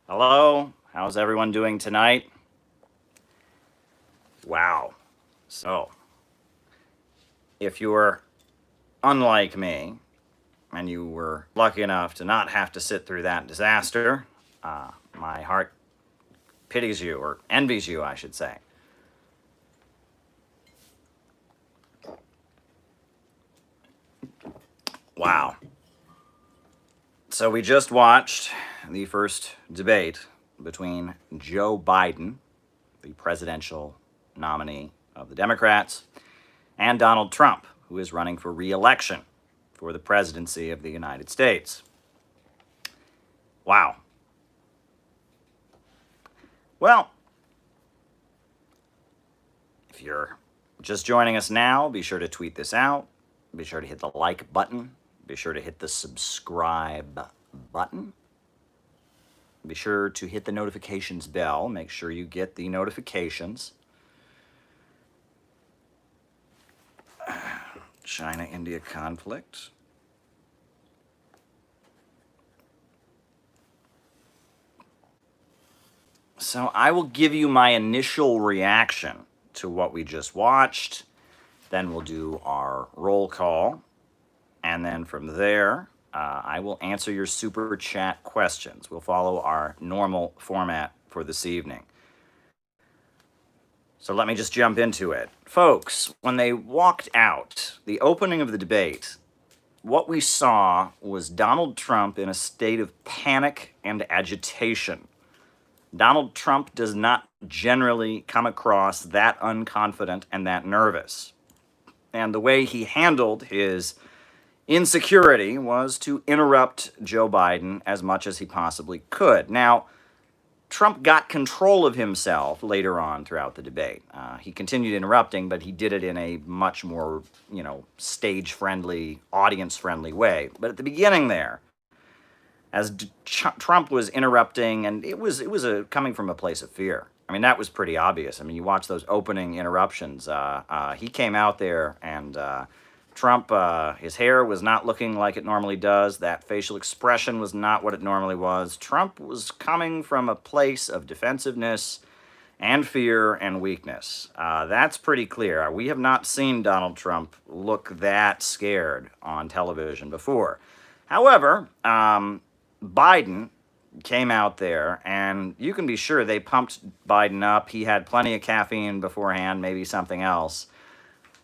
Hello, how's everyone doing tonight? Wow. So, if you were unlike me and you were lucky enough to not have to sit through that disaster, my heart pities you, or envies you, I should say. Wow. So, we just watched the first debate between Joe Biden, the presidential nominee of the Democrats, and Donald Trump, who is running for re-election for the presidency of the United States. Wow. Well, if you're just joining us now, be sure to tweet this out. Be sure to hit the like button. Be sure to hit the subscribe button. Be sure to hit the notifications bell. Make sure you get the notifications. China-India conflict. So I will give you my initial reaction to what we just watched. Then we'll do our roll call. And then from there, I will answer your super chat questions. We'll follow our normal format for this evening. So let me just jump into it. Folks, when they walked out, the opening of the debate, what we saw was Donald Trump in a state of panic and agitation. Donald Trump does not generally come across that unconfident and that nervous. And the way he handled his insecurity was to interrupt Joe Biden as much as he possibly could. Now, Trump got control of himself later on throughout the debate. He continued interrupting, but he did it in a much more, stage-friendly, audience-friendly way. But at the beginning there, as Trump was interrupting, and it was coming from a place of fear. I mean, that was pretty obvious. I mean, you watch those opening interruptions. He came out there, and Trump, his hair was not looking like it normally does. That facial expression was not what it normally was. Trump was coming from a place of defensiveness and fear and weakness. That's pretty clear. We have not seen Donald Trump look that scared on television before. However, Biden came out there, and you can be sure they pumped Biden up. He had plenty of caffeine beforehand, maybe something else.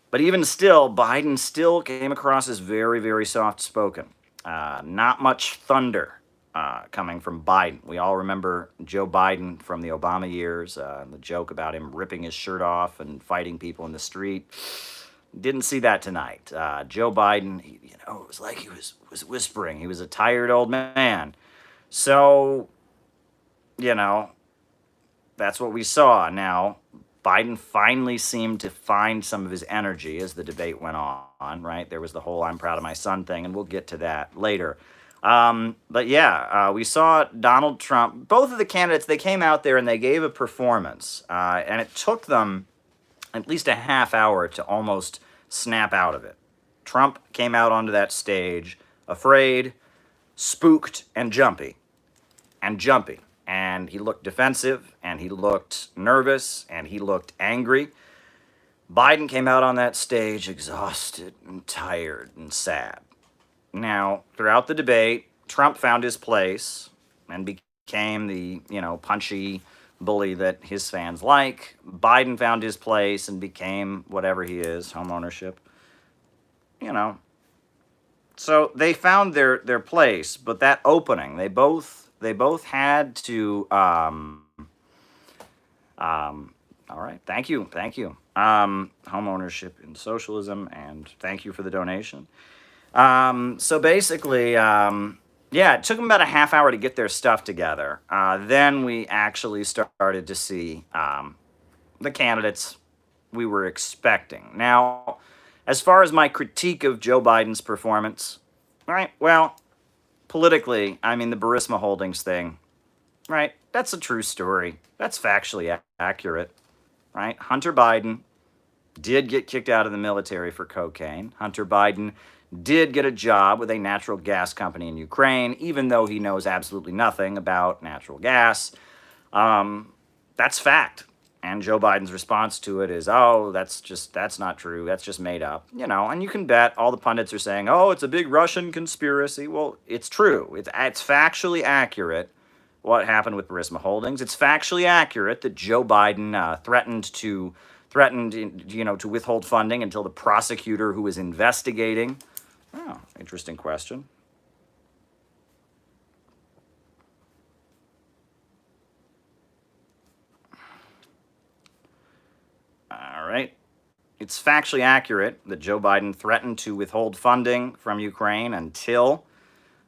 But even still, Biden still came across as very, very soft-spoken. Not much thunder coming from Biden. We all remember Joe Biden from the Obama years, the joke about him ripping his shirt off and fighting people in the street. Didn't see that tonight. Joe Biden, it was like he was whispering. He was a tired old man. So, that's what we saw. Now, Biden finally seemed to find some of his energy as the debate went on, right? There was the whole "I'm proud of my son" thing, and we'll get to that later. But yeah, we saw Donald Trump. Both of the candidates, they came out there and they gave a performance, and it took them at least a half hour to almost snap out of it. Trump came out onto that stage afraid, spooked, and jumpy. And he looked defensive, and he looked nervous, and he looked angry. Biden came out on that stage exhausted and tired and sad. Now, throughout the debate, Trump found his place and became the, punchy bully that his fans like. Biden found his place and became whatever he is, home ownership. So they found their place, but that opening, they both had to all right, thank you. Home ownership in socialism, and thank you for the donation. So basically, it took them about a half hour to get their stuff together. Then we actually started to see the candidates we were expecting. Now, as far as my critique of Joe Biden's performance, right, well, politically, I mean, the Burisma Holdings thing, right, that's a true story. That's factually accurate, right? Hunter Biden did get kicked out of the military for cocaine. Hunter Biden did get a job with a natural gas company in Ukraine, even though he knows absolutely nothing about natural gas. That's fact. And Joe Biden's response to it is, oh, that's not true. That's just made up. And you can bet all the pundits are saying, oh, it's a big Russian conspiracy. Well, it's true. It's factually accurate what happened with Burisma Holdings. It's factually accurate that Joe Biden threatened to withhold funding until the prosecutor who was investigating. Oh, interesting question. All right. It's factually accurate that Joe Biden threatened to withhold funding from Ukraine until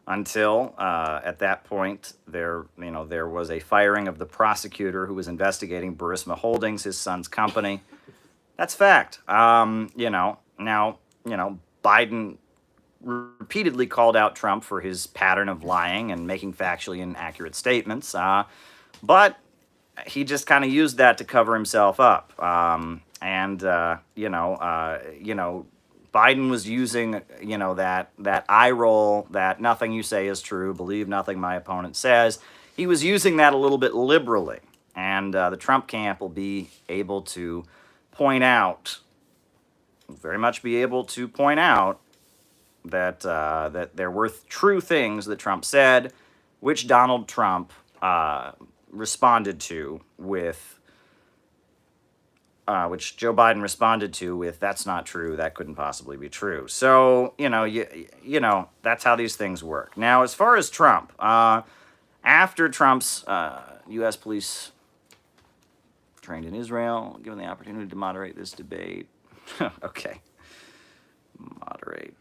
at that point there was a firing of the prosecutor who was investigating Burisma Holdings, his son's company. That's fact. Now Biden repeatedly called out Trump for his pattern of lying and making factually inaccurate statements, but he just kind of used that to cover himself up. Biden was using, that eye roll, that nothing you say is true, believe nothing my opponent says. He was using that a little bit liberally, and the Trump camp will be able to point out, very much be able to point out that there were true things that Trump said, which Donald Trump responded to with. Which Joe Biden responded to with, "That's not true. That couldn't possibly be true." So that's how these things work. Now, as far as Trump, after Trump's U.S. police trained in Israel, given the opportunity to moderate this debate, okay, moderate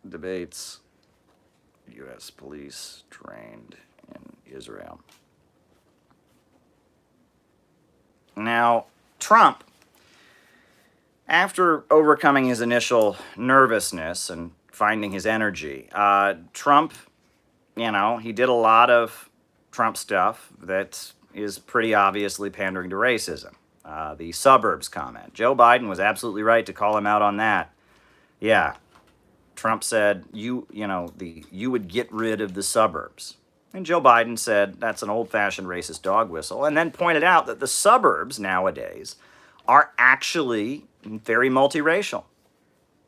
debates, U.S. police trained in Israel. Now, Trump, after overcoming his initial nervousness and finding his energy, Trump, he did a lot of Trump stuff that is pretty obviously pandering to racism. The Suburbs comment. Joe Biden was absolutely right to call him out on that. Yeah, Trump said, you would get rid of the suburbs. And Joe Biden said that's an old-fashioned racist dog whistle, and then pointed out that the suburbs nowadays are actually very multiracial,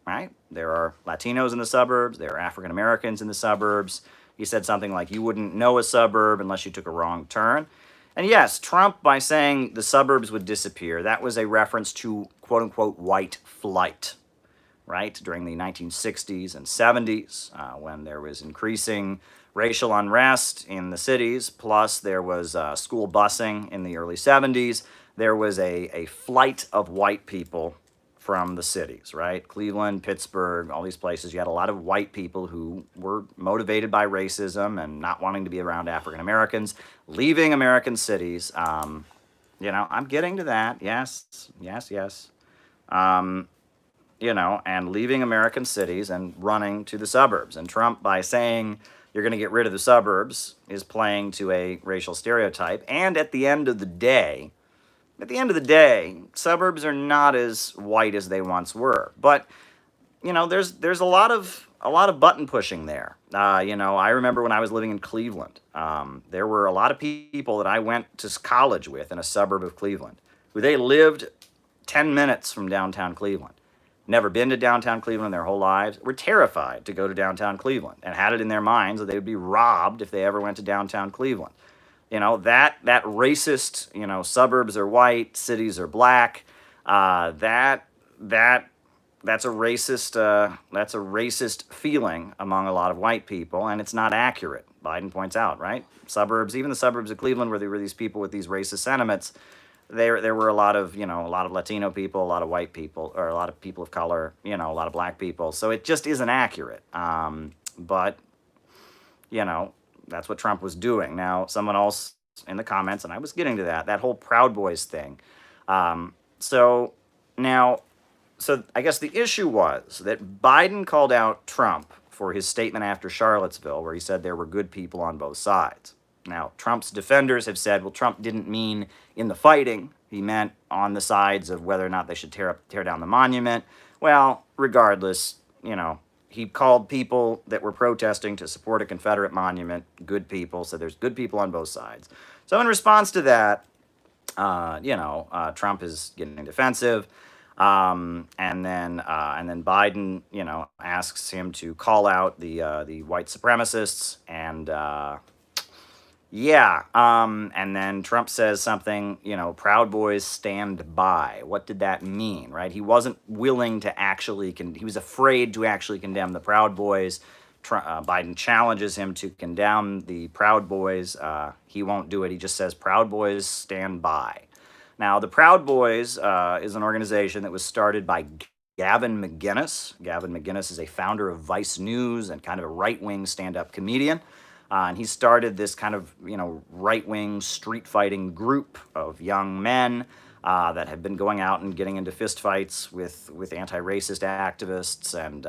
right? There are Latinos in the suburbs. There are African Americans in the suburbs. He said something like, you wouldn't know a suburb unless you took a wrong turn. And yes, Trump, by saying the suburbs would disappear, that was a reference to quote-unquote white flight, right? During the 1960s and 70s, when there was increasing racial unrest in the cities, plus there was school busing in the early 70s. There was a flight of white people from the cities, right? Cleveland, Pittsburgh, all these places. You had a lot of white people who were motivated by racism and not wanting to be around African Americans, leaving American cities. I'm getting to that. Yes. And leaving American cities and running to the suburbs. And Trump, by saying you're going to get rid of the suburbs, is playing to a racial stereotype. And at the end of the day, suburbs are not as white as they once were. But there's a lot of button pushing there. I remember when I was living in Cleveland, there were a lot of people that I went to college with in a suburb of Cleveland, who they lived 10 minutes from downtown Cleveland. Never been to downtown Cleveland their whole lives, were terrified to go to downtown Cleveland, and had it in their minds that they would be robbed if they ever went to downtown Cleveland. That racist, suburbs are white, cities are black. That's a racist feeling among a lot of white people, and it's not accurate. Biden points out, right? Suburbs, even the suburbs of Cleveland, where there were these people with these racist sentiments, there were a lot of Latino people, a lot of white people, or a lot of people of color, a lot of black people. So it just isn't accurate. But that's what Trump was doing. Now, someone else in the comments, and I was getting to that whole Proud Boys thing. So I guess the issue was that Biden called out Trump for his statement after Charlottesville, where he said there were good people on both sides. Now, Trump's defenders have said, well, Trump didn't mean in the fighting. He meant on the sides of whether or not they should tear down the monument. Well, regardless, he called people that were protesting to support a Confederate monument good people. So there's good people on both sides. So in response to that, Trump is getting defensive, and then Biden, asks him to call out the white supremacists, and then Trump says something, Proud Boys stand by. What did that mean, right? He wasn't willing to actually, he was afraid to actually condemn the Proud Boys. Biden challenges him to condemn the Proud Boys. He won't do it. He just says, Proud Boys stand by. Now, the Proud Boys is an organization that was started by Gavin McInnes. Gavin McInnes is a founder of Vice News and kind of a right-wing stand-up comedian. And he started this kind of, right-wing street-fighting group of young men that have been going out and getting into fistfights with anti-racist activists. And,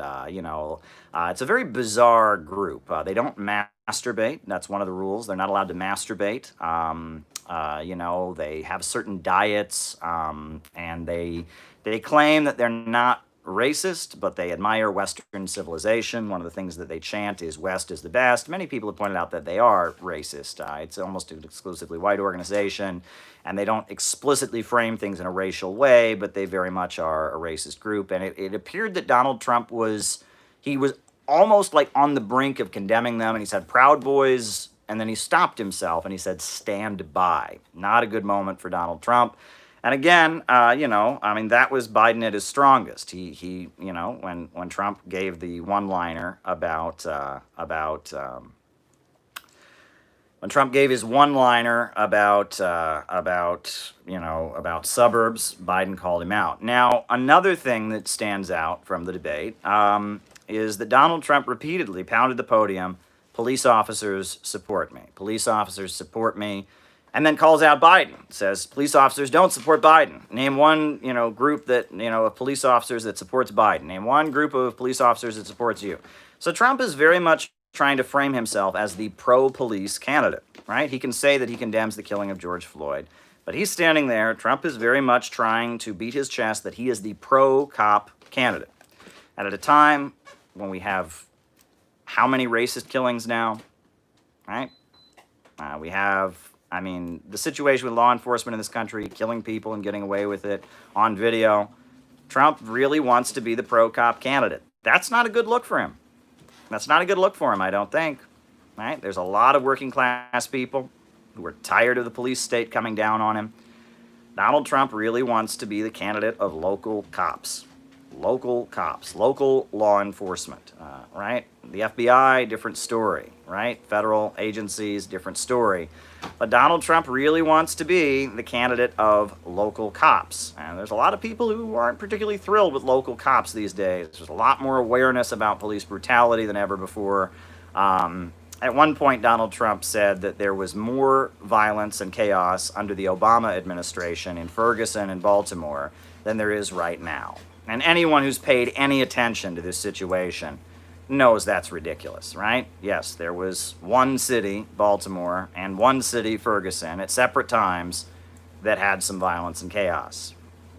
it's a very bizarre group. They don't masturbate. That's one of the rules. They're not allowed to masturbate. They have certain diets, and they claim that they're not racist, but they admire Western civilization. One of the things that they chant is West is the best. Many people have pointed out that they are racist. It's almost an exclusively white organization, and they don't explicitly frame things in a racial way, but they very much are a racist group. And it appeared that Donald Trump was almost like on the brink of condemning them, and he said, Proud Boys, and then he stopped himself and he said, stand by. Not a good moment for Donald Trump. And again, that was Biden at his strongest. He when Trump gave the one-liner about when Trump gave his one-liner about suburbs, Biden called him out. Now, another thing that stands out from the debate is that Donald Trump repeatedly pounded the podium, police officers support me. Police officers support me. And then calls out Biden, says police officers don't support Biden. Name one, group that, of police officers that supports Biden. Name one group of police officers that supports you. So Trump is very much trying to frame himself as the pro-police candidate, right? He can say that he condemns the killing of George Floyd, but he's standing there. Trump is very much trying to beat his chest that he is the pro-cop candidate. And at a time when we have how many racist killings now, right? We have... the situation with law enforcement in this country, killing people and getting away with it on video, Trump really wants to be the pro-cop candidate. That's not a good look for him. I don't think. Right? There's a lot of working class people who are tired of the police state coming down on him. Donald Trump really wants to be the candidate of local cops, local law enforcement, right? The FBI, different story, right? Federal agencies, different story. But Donald Trump really wants to be the candidate of local cops. And there's a lot of people who aren't particularly thrilled with local cops these days. There's a lot more awareness about police brutality than ever before. At one point, Donald Trump said that there was more violence and chaos under the Obama administration in Ferguson and Baltimore than there is right now. And anyone who's paid any attention to this situation knows that's ridiculous, right? Yes, there was one city, Baltimore, and one city, Ferguson, at separate times that had some violence and chaos.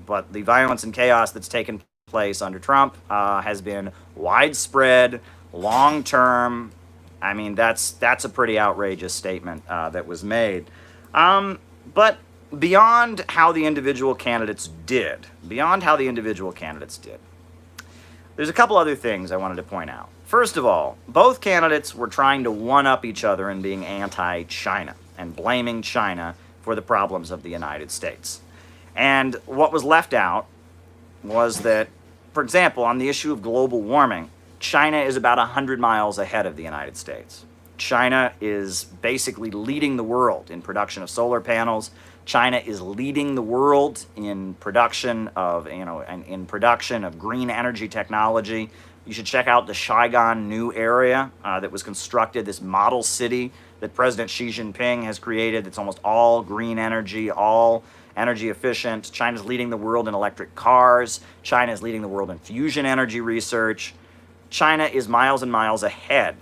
But the violence and chaos that's taken place under Trump has been widespread, long-term. That's a pretty outrageous statement that was made. But beyond how the individual candidates did, there's a couple other things I wanted to point out. First of all, both candidates were trying to one-up each other in being anti-China and blaming China for the problems of the United States. And what was left out was that, for example, on the issue of global warming, China is about 100 miles ahead of the United States. China is basically leading the world in production of solar panels. China is leading the world in production of, green energy technology. You should check out the Saigon new area that was constructed, this model city that President Xi Jinping has created. That's almost all green energy, all energy efficient. China's leading the world in electric cars. China is leading the world in fusion energy research. China is miles and miles ahead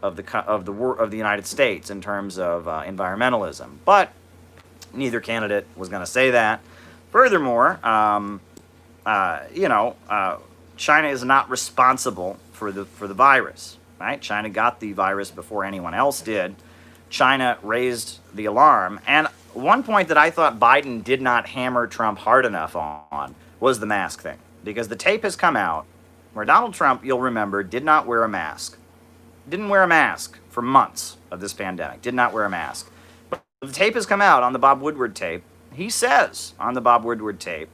of the United States in terms of environmentalism. But neither candidate was going to say that. Furthermore, China is not responsible for the virus, right? China got the virus before anyone else did. China raised the alarm. And one point that I thought Biden did not hammer Trump hard enough on was the mask thing. Because the tape has come out where Donald Trump, you'll remember, did not wear a mask. Didn't wear a mask for months of this pandemic. Did not wear a mask. But the tape has come out on the Bob Woodward tape. He says on the Bob Woodward tape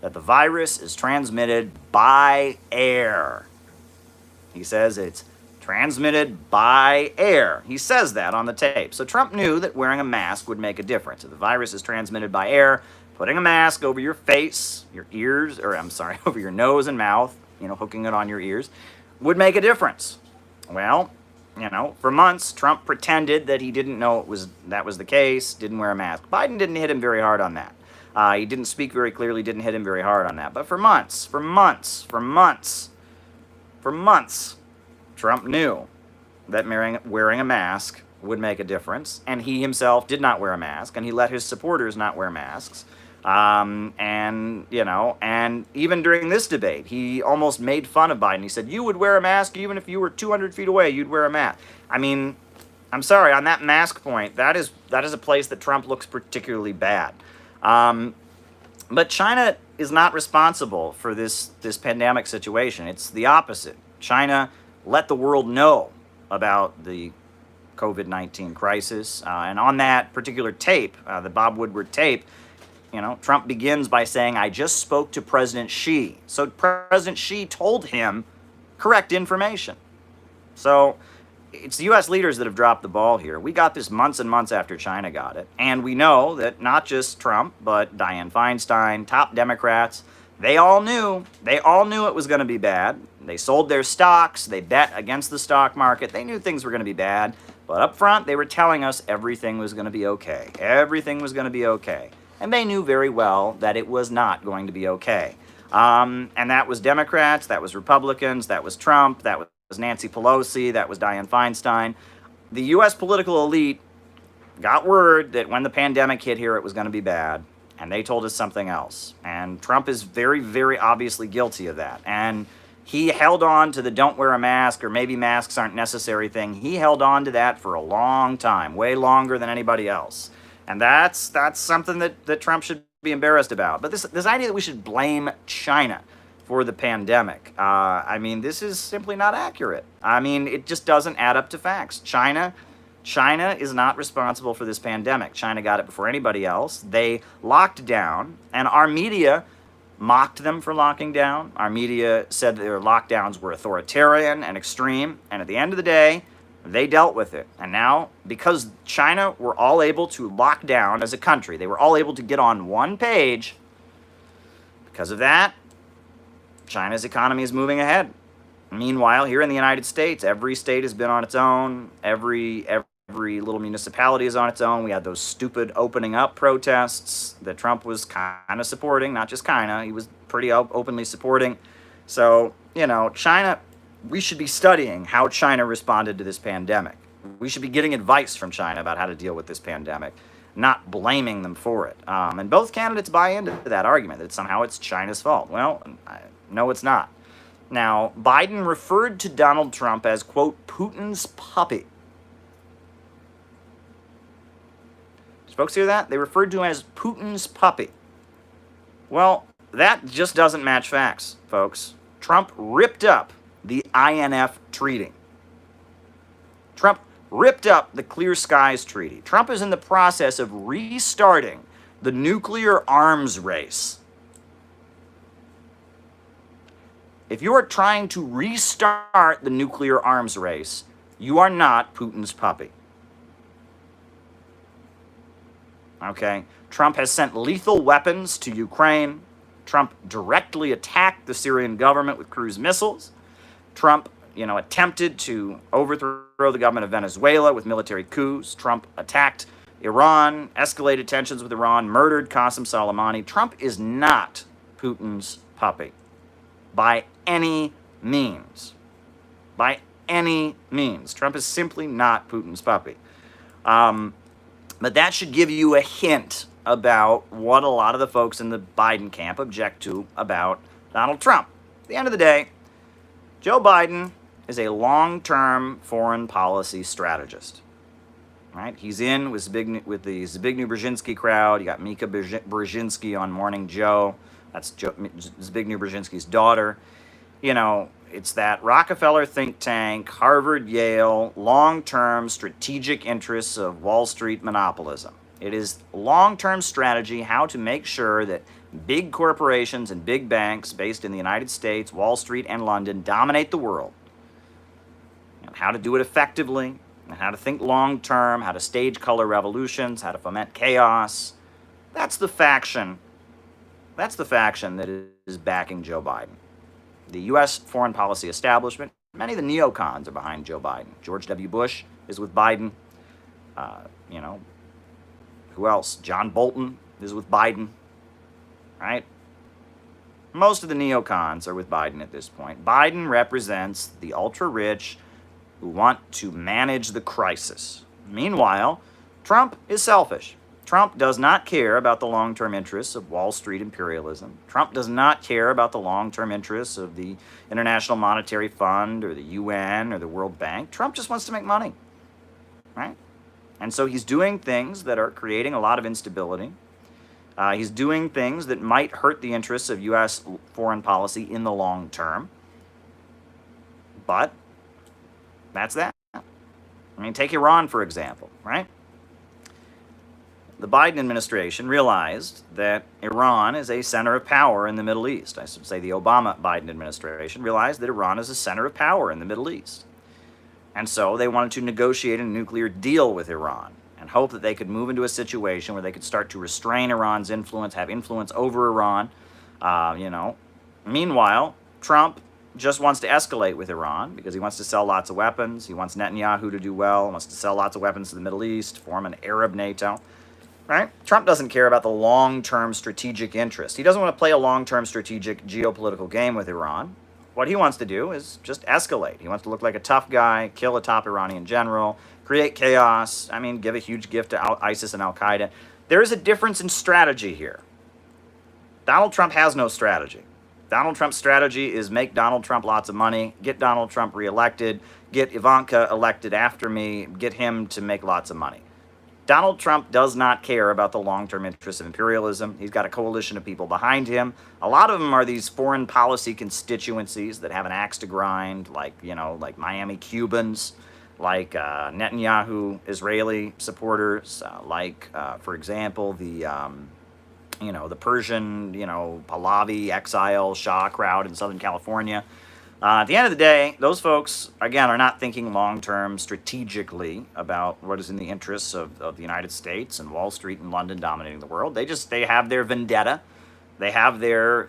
that the virus is transmitted by air. He says it's transmitted by air. He says that on the tape. So Trump knew that wearing a mask would make a difference. If the virus is transmitted by air, putting a mask over your face, your ears, over your nose and mouth, hooking it on your ears, would make a difference. Well, for months, Trump pretended that he didn't know that was the case, didn't wear a mask. Biden didn't hit him very hard on that. He didn't speak very clearly, didn't hit him very hard on that. But for months, Trump knew that wearing a mask would make a difference, and he himself did not wear a mask, and he let his supporters not wear masks. And even during this debate, he almost made fun of Biden. He said, you would wear a mask even if you were 200 feet away, you'd wear a mask. I mean, I'm sorry, on that mask point, that is a place that Trump looks particularly bad. But China is not responsible for this pandemic situation. It's the opposite. China let the world know about the COVID-19 crisis. And on that particular tape, the Bob Woodward tape, Trump begins by saying, I just spoke to President Xi. So President Xi told him correct information. So it's the U.S. leaders that have dropped the ball here. We got this months and months after China got it. And we know that not just Trump, but Dianne Feinstein, top Democrats, they all knew it was going to be bad. They sold their stocks. They bet against the stock market. They knew things were going to be bad. But up front, they were telling us everything was going to be okay. Everything was going to be okay. And they knew very well that it was not going to be okay. And that was Democrats, that was Republicans, that was Trump, that was Nancy Pelosi, that was Dianne Feinstein. The U.S. political elite got word that when the pandemic hit here, it was going to be bad. And they told us something else. And Trump is very, very obviously guilty of that. And he held on to the don't wear a mask or maybe masks aren't necessary thing. He held on to that for a long time, way longer than anybody else. And that's something that Trump should be embarrassed about. But this idea that we should blame China for the pandemic, this is simply not accurate. It just doesn't add up to facts. China is not responsible for this pandemic. China got it before anybody else. They locked down, and our media mocked them for locking down. Our media said their lockdowns were authoritarian and extreme, and at the end of the day, they dealt with it. And now, because China were all able to lock down as a country, they were all able to get on one page, because of that, China's economy is moving ahead. Meanwhile, here in the United States, every state has been on its own. Every little municipality is on its own. We had those stupid opening up protests that Trump was kind of supporting, not just kind of, he was pretty openly supporting. So, China, we should be studying how China responded to this pandemic. We should be getting advice from China about how to deal with this pandemic, not blaming them for it. And both candidates buy into that argument that somehow it's China's fault. Well, no, it's not. Now, Biden referred to Donald Trump as, quote, Putin's puppy. Did folks hear that? They referred to him as Putin's puppy. Well, that just doesn't match facts, folks. Trump ripped up the INF Treaty. Trump ripped up the Clear Skies Treaty. Trump is in the process of restarting the nuclear arms race. If you are trying to restart the nuclear arms race, you are not Putin's puppy. Okay? Trump has sent lethal weapons to Ukraine. Trump directly attacked the Syrian government with cruise missiles. Trump, attempted to overthrow the government of Venezuela with military coups. Trump attacked Iran, escalated tensions with Iran, murdered Qasem Soleimani. Trump is not Putin's puppy by any means. By any means. Trump is simply not Putin's puppy. But that should give you a hint about what a lot of the folks in the Biden camp object to about Donald Trump. At the end of the day, Joe Biden is a long-term foreign policy strategist. Right? He's in with the Zbigniew Brzezinski crowd. You got Mika Brzezinski on Morning Joe. That's Zbigniew Brzezinski's daughter. You know, it's that Rockefeller think tank, Harvard, Yale, long-term strategic interests of Wall Street monopolism. It is long-term strategy how to make sure that big corporations and big banks based in the United States, Wall Street, and London dominate the world. And how to do it effectively, and how to think long-term, how to stage color revolutions, how to foment chaos. That's the faction. That's the faction that is backing Joe Biden. The U.S. foreign policy establishment, many of the neocons are behind Joe Biden. George W. Bush is with Biden. You know, who else? John Bolton is with Biden, right? Most of the neocons are with Biden at this point. Biden represents the ultra-rich who want to manage the crisis. Meanwhile, Trump is selfish. Trump does not care about the long-term interests of Wall Street imperialism. Trump does not care about the long-term interests of the International Monetary Fund or the UN or the World Bank. Trump just wants to make money, right? And so he's doing things that are creating a lot of instability. He's doing things that might hurt the interests of U.S. foreign policy in the long term. But that's that. I mean, take Iran, for example, right? The Biden administration realized that Iran is a center of power in the Middle East. I should say the Obama-Biden administration realized that Iran is a center of power in the Middle East. And so they wanted to negotiate a nuclear deal with Iran and hope that they could move into a situation where they could start to restrain Iran's influence, have influence over Iran. Meanwhile, Trump just wants to escalate with Iran because he wants to sell lots of weapons. He wants Netanyahu to do well, wants to sell lots of weapons to the Middle East, form an Arab NATO. Right? Trump doesn't care about the long-term strategic interest. He doesn't want to play a long-term strategic geopolitical game with Iran. What he wants to do is just escalate. He wants to look like a tough guy, kill a top Iranian general, create chaos, give a huge gift to ISIS and Al-Qaeda. There is a difference in strategy here. Donald Trump has no strategy. Donald Trump's strategy is make Donald Trump lots of money, get Donald Trump reelected, get Ivanka elected after me, get him to make lots of money. Donald Trump does not care about the long-term interests of imperialism. He's got a coalition of people behind him. A lot of them are these foreign policy constituencies that have an axe to grind, like Miami Cubans, like Netanyahu Israeli supporters, for example, the Persian, Pahlavi exile Shah crowd in Southern California. At the end of the day, those folks, again, are not thinking long-term strategically about what is in the interests of the United States and Wall Street and London dominating the world. They have their vendetta. They have their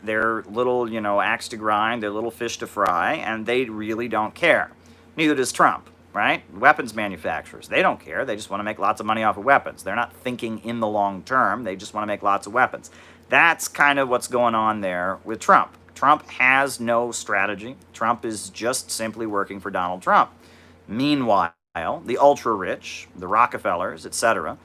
little, axe to grind, their little fish to fry, and they really don't care. Neither does Trump, right? Weapons manufacturers, they don't care. They just want to make lots of money off of weapons. They're not thinking in the long term. They just want to make lots of weapons. That's kind of what's going on there with Trump. Trump has no strategy. Trump is just simply working for Donald Trump. Meanwhile, the ultra-rich, the Rockefellers, etc.,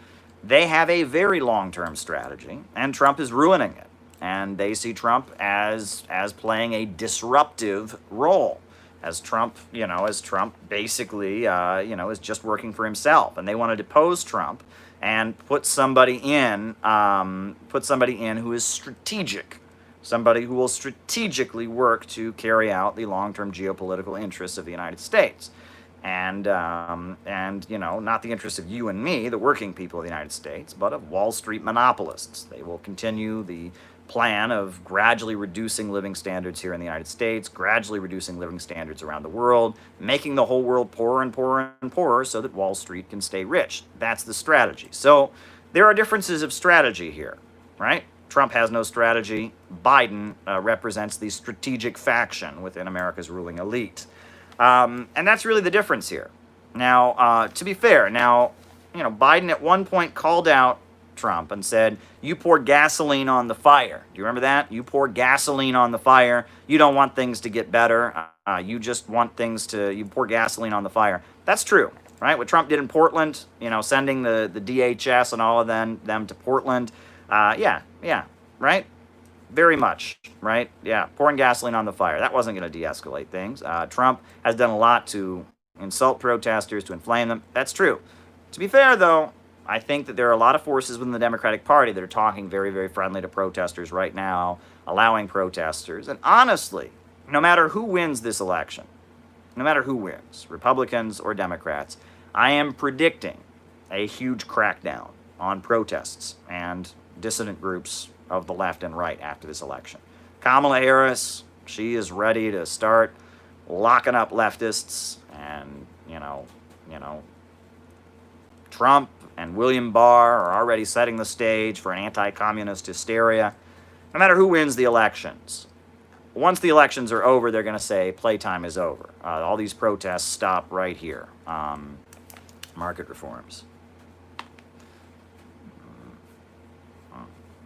they have a very long-term strategy, and Trump is ruining it. And they see Trump as playing a disruptive role, as Trump basically, is just working for himself. And they want to depose Trump and put somebody in who is strategic. Somebody who will strategically work to carry out the long-term geopolitical interests of the United States. And not the interests of you and me, the working people of the United States, but of Wall Street monopolists. They will continue the plan of gradually reducing living standards here in the United States, gradually reducing living standards around the world, making the whole world poorer and poorer and poorer so that Wall Street can stay rich. That's the strategy. So there are differences of strategy here, right? Trump has no strategy. Biden represents the strategic faction within America's ruling elite. And that's really the difference here. Now, to be fair, Biden at one point called out Trump and said, you pour gasoline on the fire. Do you remember that? You pour gasoline on the fire. You don't want things to get better. You just want you pour gasoline on the fire. That's true, right? What Trump did in Portland, sending the DHS and all of them to Portland. Yeah, right? Very much, right? Yeah, pouring gasoline on the fire. That wasn't going to de-escalate things. Trump has done a lot to insult protesters, to inflame them. That's true. To be fair, though, I think that there are a lot of forces within the Democratic Party that are talking very, very friendly to protesters right now, allowing protesters. And honestly, no matter who wins this election, no matter who wins, Republicans or Democrats, I am predicting a huge crackdown on protests and dissident groups of the left and right after this election. Kamala Harris, she is ready to start locking up leftists, and Trump and William Barr are already setting the stage for an anti-communist hysteria. No matter who wins the elections, once the elections are over, they're going to say playtime is over. All these protests stop right here. Market reforms.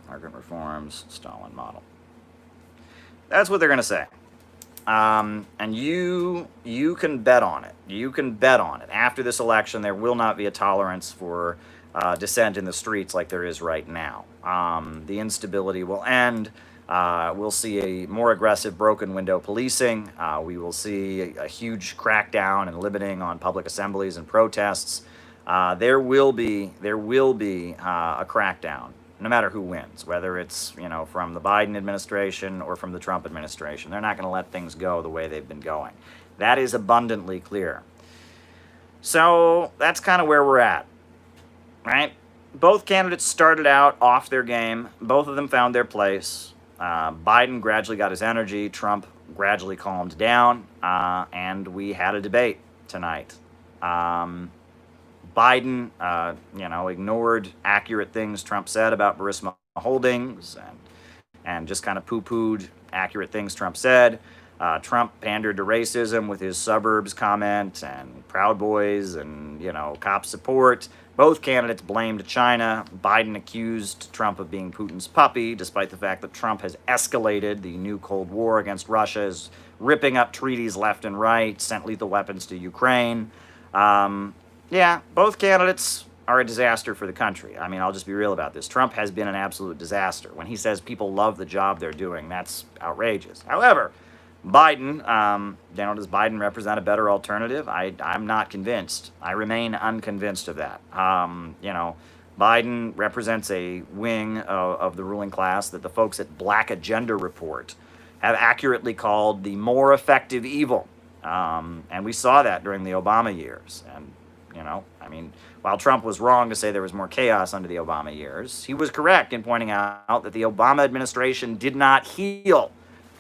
Market reforms, Stalin model. That's what they're going to say. And you can bet on it. You can bet on it. After this election, there will not be a tolerance for dissent in the streets like there is right now. The instability will end. We'll see a more aggressive broken window policing. We will see a huge crackdown and limiting on public assemblies and protests. There will be a crackdown, no matter who wins, whether it's from the Biden administration or from the Trump administration. They're not going to let things go the way they've been going. That is abundantly clear. So that's kind of where we're at, right? Both candidates started out off their game. Both of them found their place. Biden gradually got his energy. Trump gradually calmed down, and we had a debate tonight. Biden, ignored accurate things Trump said about Burisma Holdings, and just kind of poo-pooed accurate things Trump said. Trump pandered to racism with his Suburbs comment and Proud Boys and, cop support. Both candidates blamed China. Biden accused Trump of being Putin's puppy, despite the fact that Trump has escalated the new Cold War against Russia, is ripping up treaties left and right, sent lethal weapons to Ukraine. Yeah, both candidates are a disaster for the country. I mean, I'll just be real about this. Trump has been an absolute disaster. When he says people love the job they're doing, that's outrageous. However, Biden, does Biden represent a better alternative? I'm not convinced. I remain unconvinced of that. Biden represents a wing of the ruling class that the folks at Black Agenda Report have accurately called the more effective evil. And we saw that during the Obama years. And, while Trump was wrong to say there was more chaos under the Obama years, he was correct in pointing out that the Obama administration did not heal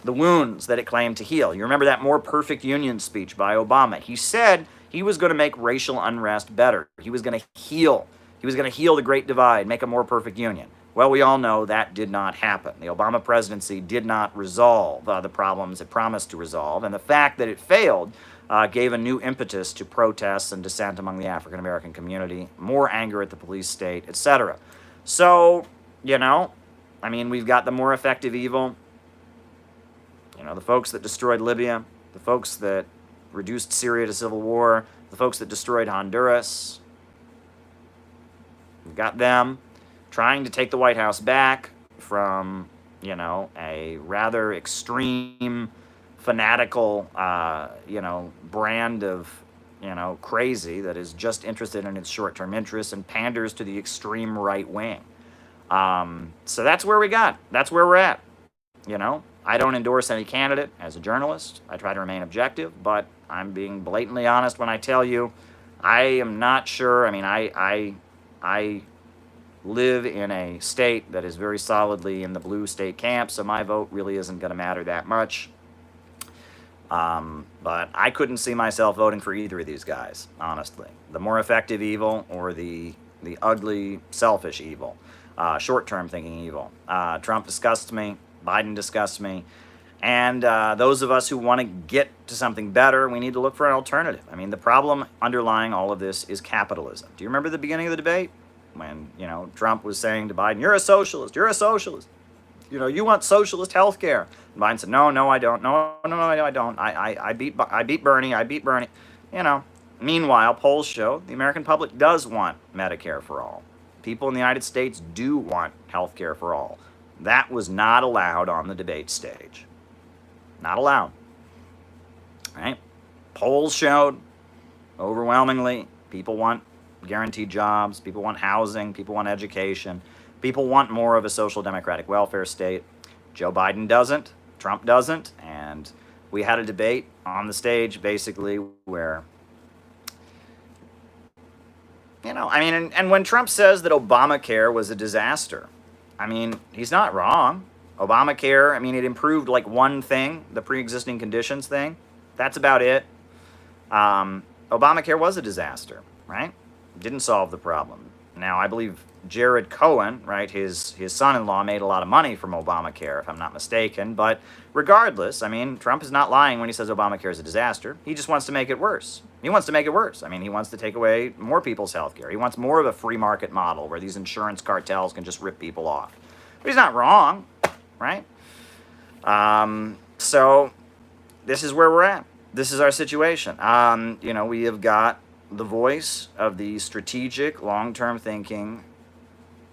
the wounds that it claimed to heal. You remember that more perfect union speech by Obama. He said he was going to make racial unrest better. He was going to heal. He was going to heal the Great Divide, make a more perfect union. Well, we all know that did not happen. The Obama presidency did not resolve the problems it promised to resolve, and the fact that it failed gave a new impetus to protests and dissent among the African-American community, more anger at the police state, etc. So, we've got the more effective evil. The folks that destroyed Libya, the folks that reduced Syria to civil war, the folks that destroyed Honduras. We've got them trying to take the White House back from, a rather extreme, fanatical, brand of, crazy that is just interested in its short-term interests and panders to the extreme right wing. So that's where we got. That's where we're at. I don't endorse any candidate as a journalist. I try to remain objective, but I'm being blatantly honest when I tell you I am not sure. I live in a state that is very solidly in the blue state camp, so my vote really isn't going to matter that much. But I couldn't see myself voting for either of these guys, honestly. The more effective evil or the ugly, selfish evil, short-term thinking evil. Trump disgusts me. Biden disgusts me. And those of us who want to get to something better, we need to look for an alternative. The problem underlying all of this is capitalism. Do you remember the beginning of the debate? When, Trump was saying to Biden, you're a socialist, you're a socialist. You want socialist health care. And Biden said, no, I don't. No, I don't. I beat Bernie. Meanwhile, polls show the American public does want Medicare for all. People in the United States do want health care for all. That was not allowed on the debate stage. Not allowed. Right? Polls showed overwhelmingly people want guaranteed jobs, people want housing, people want education, people want more of a social democratic welfare state. Joe Biden doesn't, Trump doesn't, and we had a debate on the stage basically where, and when Trump says that Obamacare was a disaster, he's not wrong. Obamacare, it improved like one thing, the pre-existing conditions thing. That's about it. Obamacare was a disaster, right? Didn't solve the problem. Now, I believe Jared Cohen, right, his son-in-law made a lot of money from Obamacare, if I'm not mistaken. But regardless, Trump is not lying when he says Obamacare is a disaster. He just wants to make it worse. He wants to make it worse. He wants to take away more people's health care. He wants more of a free market model where these insurance cartels can just rip people off. But he's not wrong, right? So this is where we're at. This is our situation. We have got the voice of the strategic, long-term thinking,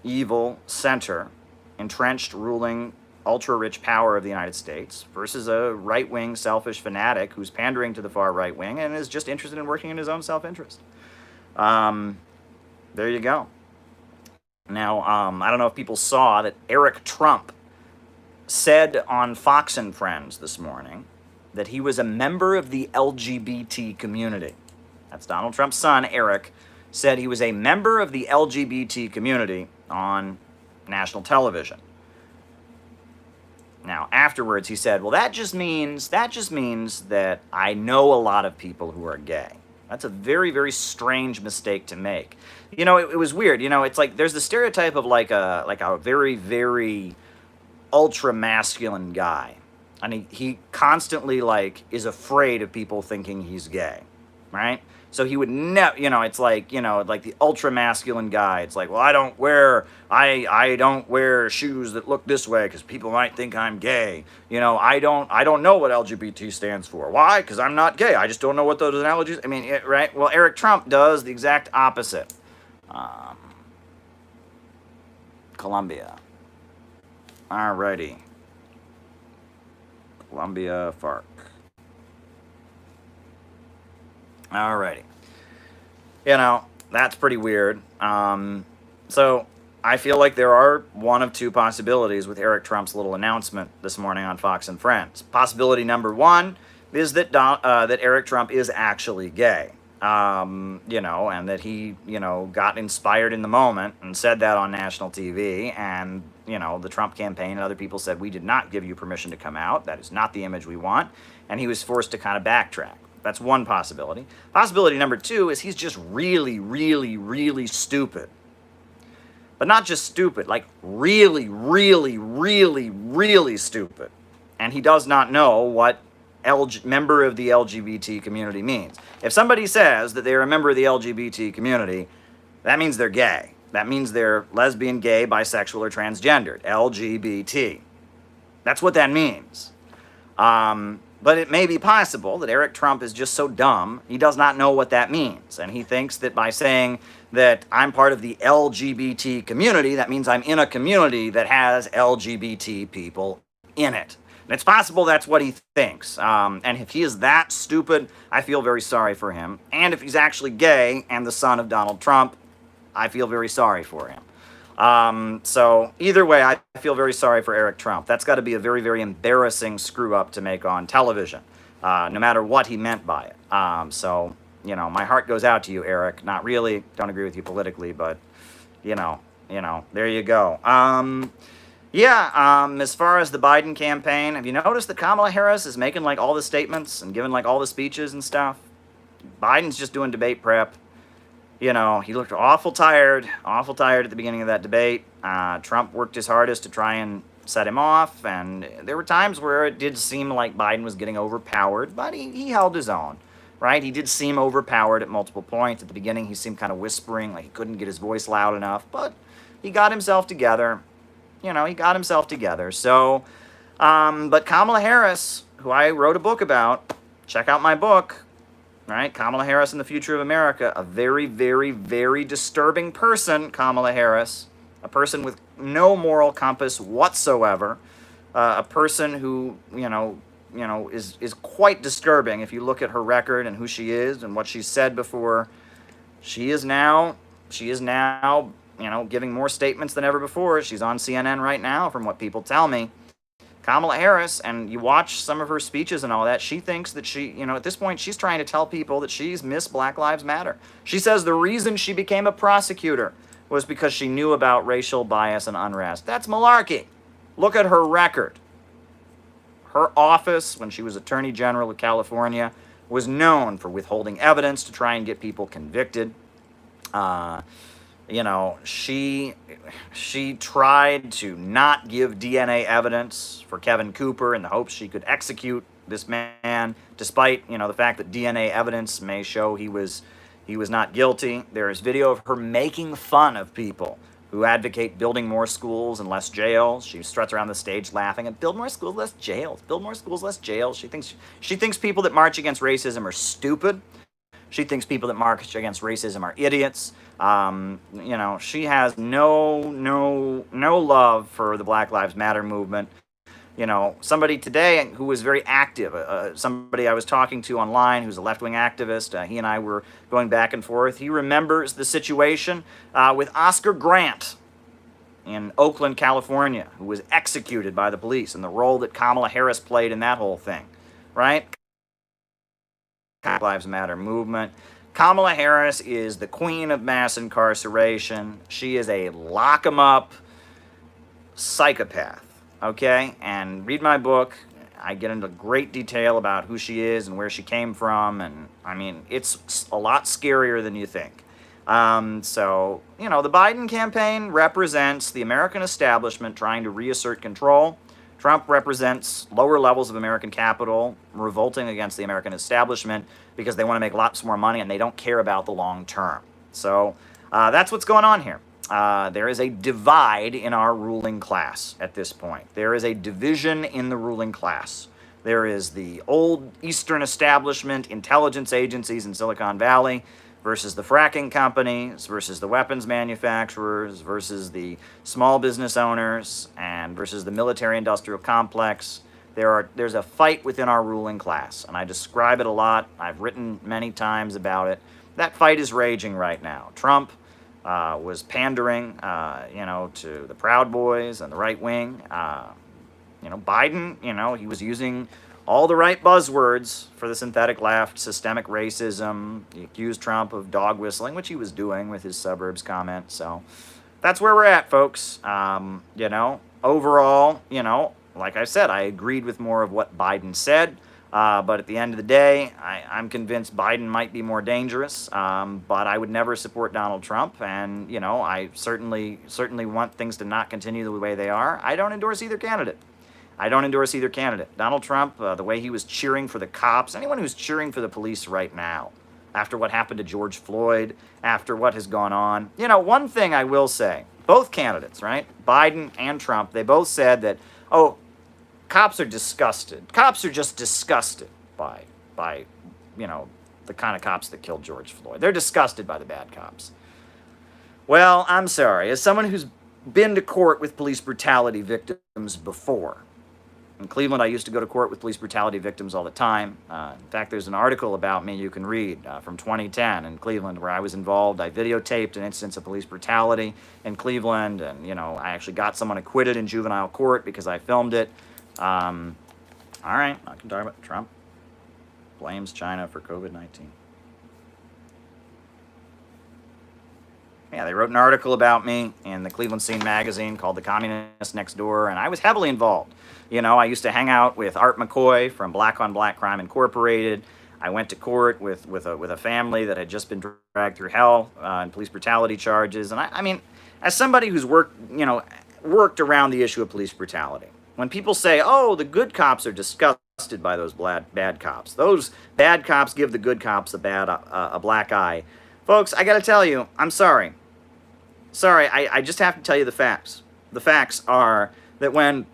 evil center, entrenched, ruling, ultra-rich power of the United States versus a right-wing, selfish fanatic who's pandering to the far right-wing and is just interested in working in his own self-interest. There you go. Now, I don't know if people saw that Eric Trump said on Fox and Friends this morning that he was a member of the LGBT community. That's Donald Trump's son, Eric, said he was a member of the LGBT community on national television. Now, afterwards, he said, well, that just means that I know a lot of people who are gay. That's a very, very strange mistake to make. It was weird. It's like there's the stereotype of like a very, very ultra-masculine guy. And he constantly, is afraid of people thinking he's gay, right? So he would never, it's like the ultra-masculine guy. It's like, well, I don't wear shoes that look this way because people might think I'm gay. I don't know what LGBT stands for. Why? Because I'm not gay. I just don't know what those analogies, right? Well, Eric Trump does the exact opposite. Colombia. Alrighty. Colombia FARC. Alrighty. That's pretty weird. So I feel like there are one of two possibilities with Eric Trump's little announcement this morning on Fox and Friends. Possibility number one is that that Eric Trump is actually gay. And that he, got inspired in the moment and said that on national TV. And, the Trump campaign and other people said, we did not give you permission to come out. That is not the image we want. And he was forced to kind of backtrack. That's one possibility. Possibility number two is he's just really, really, really stupid. But not just stupid, like really, really, really, really stupid. And he does not know what member of the LGBT community means. If somebody says that they're a member of the LGBT community, that means they're gay. That means they're lesbian, gay, bisexual, or transgendered. LGBT. That's what that means. But it may be possible that Eric Trump is just so dumb, he does not know what that means. And he thinks that by saying that I'm part of the LGBT community, that means I'm in a community that has LGBT people in it. And it's possible that's what he thinks. And if he is that stupid, I feel very sorry for him. And if he's actually gay and the son of Donald Trump, I feel very sorry for him. So either way, I feel very sorry for Eric Trump. That's got to be a very, very embarrassing screw up to make on television, no matter what he meant by it. So, my heart goes out to you, Eric. Not really, don't agree with you politically, but, there you go. As far as the Biden campaign, have you noticed that Kamala Harris is making all the statements and giving all the speeches and stuff? Biden's just doing debate prep. He looked awful tired at the beginning of that debate. Trump worked his hardest to try and set him off, and there were times where it did seem like Biden was getting overpowered, but he held his own, right? He did seem overpowered at multiple points. At the beginning, he seemed kind of whispering, like he couldn't get his voice loud enough, but he got himself together. So, but Kamala Harris, who I wrote a book about, check out my book, right? Kamala Harris and the Future of America, a very, very, very disturbing person, Kamala Harris. a person with no moral compass whatsoever, a person who, is quite disturbing if you look at her record and who she is and what she's said before. She is now, giving more statements than ever before. She's on CNN right now, from what people tell me. Kamala Harris, and you watch some of her speeches and all that, she thinks that at this point, she's trying to tell people that she's Miss Black Lives Matter. She says the reason she became a prosecutor was because she knew about racial bias and unrest. That's malarkey. Look at her record. Her office, when she was Attorney General of California, was known for withholding evidence to try and get people convicted. She tried to not give DNA evidence for Kevin Cooper in the hopes she could execute this man, despite, the fact that DNA evidence may show he was not guilty. There is video of her making fun of people who advocate building more schools and less jails. She struts around the stage laughing and build more schools, less jails. Build more schools, less jails. She thinks people that march against racism are stupid. She thinks people that march against racism are idiots. She has no love for the Black Lives Matter movement. Somebody today who was very active, somebody I was talking to online who's a left-wing activist, he and I were going back and forth. He remembers the situation with Oscar Grant in Oakland, California, who was executed by the police, and the role that Kamala Harris played in that whole thing, right? Black Lives Matter movement. Kamala Harris is the queen of mass incarceration. She is a lock-em-up psychopath, okay? And read my book. I get into great detail about who she is and where she came from, and, it's a lot scarier than you think. The Biden campaign represents the American establishment trying to reassert control. Trump represents lower levels of American capital revolting against the American establishment because they want to make lots more money and they don't care about the long term. So that's what's going on here. There is a divide in our ruling class at this point. There is a division in the ruling class. There is the old Eastern establishment, intelligence agencies in Silicon Valley, versus the fracking companies, versus the weapons manufacturers, versus the small business owners, and versus the military-industrial complex. There's a fight within our ruling class, and I describe it a lot. I've written many times about it. That fight is raging right now. Trump was pandering, to the Proud Boys and the right wing. Biden, he was using all the right buzzwords for the synthetic left, systemic racism. He accused Trump of dog whistling, which he was doing with his Suburbs comment. So that's where we're at, folks. Overall, like I said, I agreed with more of what Biden said. But at the end of the day, I'm convinced Biden might be more dangerous. But I would never support Donald Trump. And, I certainly want things to not continue the way they are. I don't endorse either candidate. Donald Trump, the way he was cheering for the cops, anyone who's cheering for the police right now, after what happened to George Floyd, after what has gone on. One thing I will say, both candidates, right, Biden and Trump, they both said that, cops are disgusted. Cops are just disgusted by the kind of cops that killed George Floyd. They're disgusted by the bad cops. Well, I'm sorry. As someone who's been to court with police brutality victims before, in Cleveland, I used to go to court with police brutality victims all the time. In fact, there's an article about me you can read from 2010 in Cleveland where I was involved. I videotaped an instance of police brutality in Cleveland, and, I actually got someone acquitted in juvenile court because I filmed it. All right, I can talk about Trump blames China for COVID-19. Yeah, they wrote an article about me in the Cleveland Scene magazine called The Communist Next Door, and I was heavily involved. I used to hang out with Art McCoy from Black on Black Crime Incorporated. I went to court with a family that had just been dragged through hell in police brutality charges. And I as somebody who's worked around the issue of police brutality, when people say, oh, the good cops are disgusted by those bad cops, those bad cops give the good cops a black eye. Folks, I got to tell you, I'm sorry. I just have to tell you the facts. The facts are that when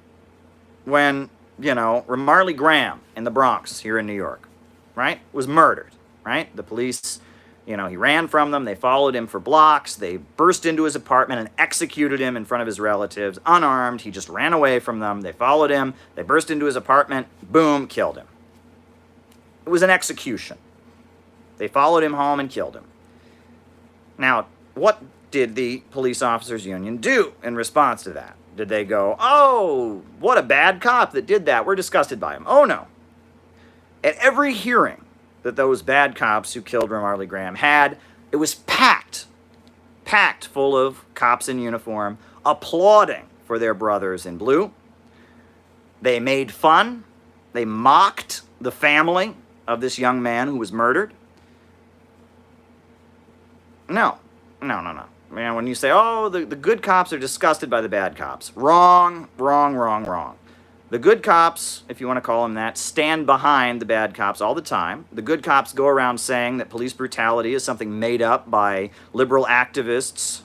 Marley Graham in the Bronx here in New York, right, was murdered, right? The police He ran from them. They followed him for blocks. They burst into his apartment and executed him in front of his relatives, unarmed. He just ran away from them. They followed him. They burst into his apartment. Boom, killed him. It was an execution. They followed him home and killed him. Now, what did the police officers union do in response to that? Did they go, oh, what a bad cop that did that. We're disgusted by him. Oh, no. At every hearing that those bad cops who killed Marley Graham had, it was packed full of cops in uniform applauding for their brothers in blue. They made fun. They mocked the family of this young man who was murdered. No. Man, when you say, oh, the good cops are disgusted by the bad cops. Wrong. The good cops, if you want to call them that, stand behind the bad cops all the time. The good cops go around saying that police brutality is something made up by liberal activists.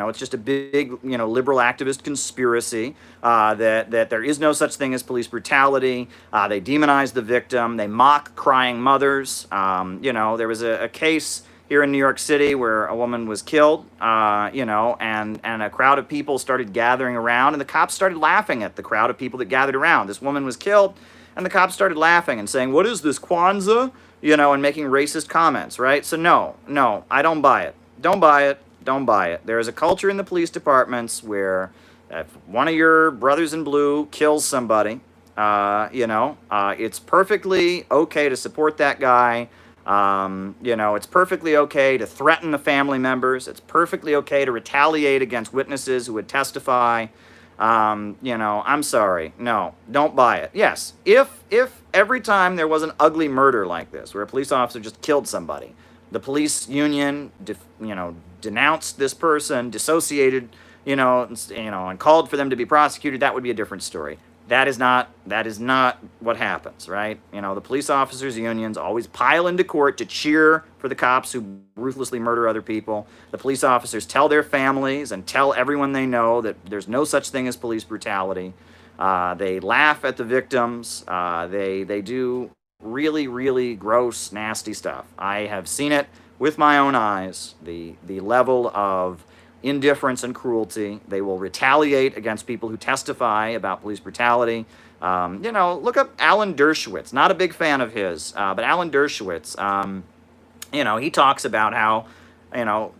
It's just a big, liberal activist conspiracy, that there is no such thing as police brutality. They demonize the victim. They mock crying mothers. There was a case here in New York City where a woman was killed, and a crowd of people started gathering around, and the cops started laughing at the crowd of people that gathered around. This woman was killed, and the cops started laughing and saying, what is this, Kwanzaa? And making racist comments, right? So no, I don't buy it. Don't buy it. There is a culture in the police departments where if one of your brothers in blue kills somebody, it's perfectly okay to support that guy. It's perfectly okay to threaten the family members. It's perfectly okay to retaliate against witnesses who would testify. I'm sorry. No, don't buy it. Yes, if every time there was an ugly murder like this, where a police officer just killed somebody, the police union, denounced this person, dissociated, and called for them to be prosecuted, that would be a different story. That is not what happens, right? The police officers' unions always pile into court to cheer for the cops who ruthlessly murder other people. The police officers tell their families and tell everyone they know that there's no such thing as police brutality. They laugh at the victims. They do really, really gross, nasty stuff. I have seen it with my own eyes, the level of indifference and cruelty. They will retaliate against people who testify about police brutality. Look up Alan Dershowitz. Not a big fan of his, but Alan Dershowitz, he talks about how,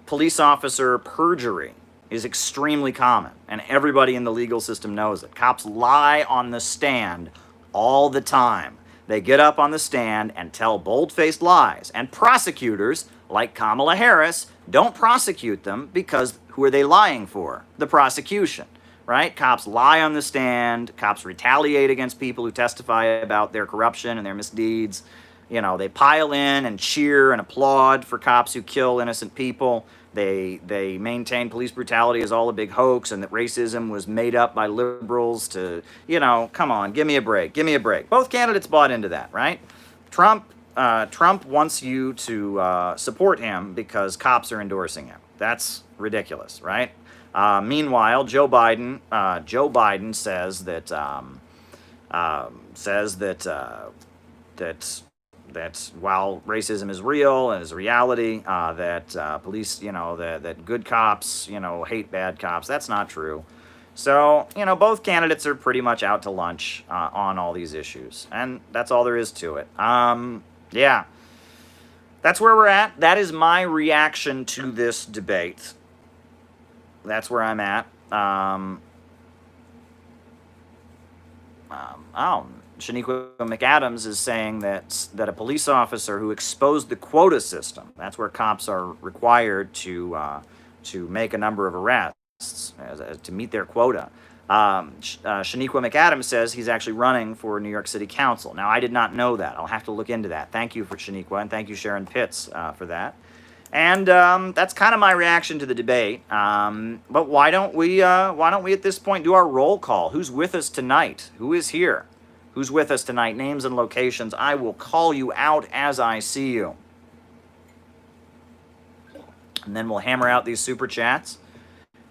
police officer perjury is extremely common, and everybody in the legal system knows it. Cops lie on the stand all the time. They get up on the stand and tell bold-faced lies, and prosecutors, like Kamala Harris, don't prosecute them because who are they lying for? The prosecution, right? Cops lie on the stand. Cops retaliate against people who testify about their corruption and their misdeeds. They pile in and cheer and applaud for cops who kill innocent people. They maintain police brutality is all a big hoax and that racism was made up by liberals to, come on, give me a break. Both candidates bought into that, right? Trump wants you to support him because cops are endorsing him. That's ridiculous, right? Meanwhile, Joe Biden says that while racism is real and is a reality, that police, that good cops, hate bad cops. That's not true. So, both candidates are pretty much out to lunch on all these issues, and that's all there is to it. Yeah. That's where we're at. That is my reaction to this debate. That's where I'm at. Shaniqua McAdams is saying that a police officer who exposed the quota system, that's where cops are required to make a number of arrests, to meet their quota. Shaniqua McAdams says he's actually running for New York City Council. Now, I did not know that. I'll have to look into that. Thank you for Shaniqua, and thank you, Sharon Pitts, for that. And that's kind of my reaction to the debate. But why don't we at this point do our roll call? Who's with us tonight? Who is here? Who's with us tonight? Names and locations. I will call you out as I see you. And then we'll hammer out these super chats,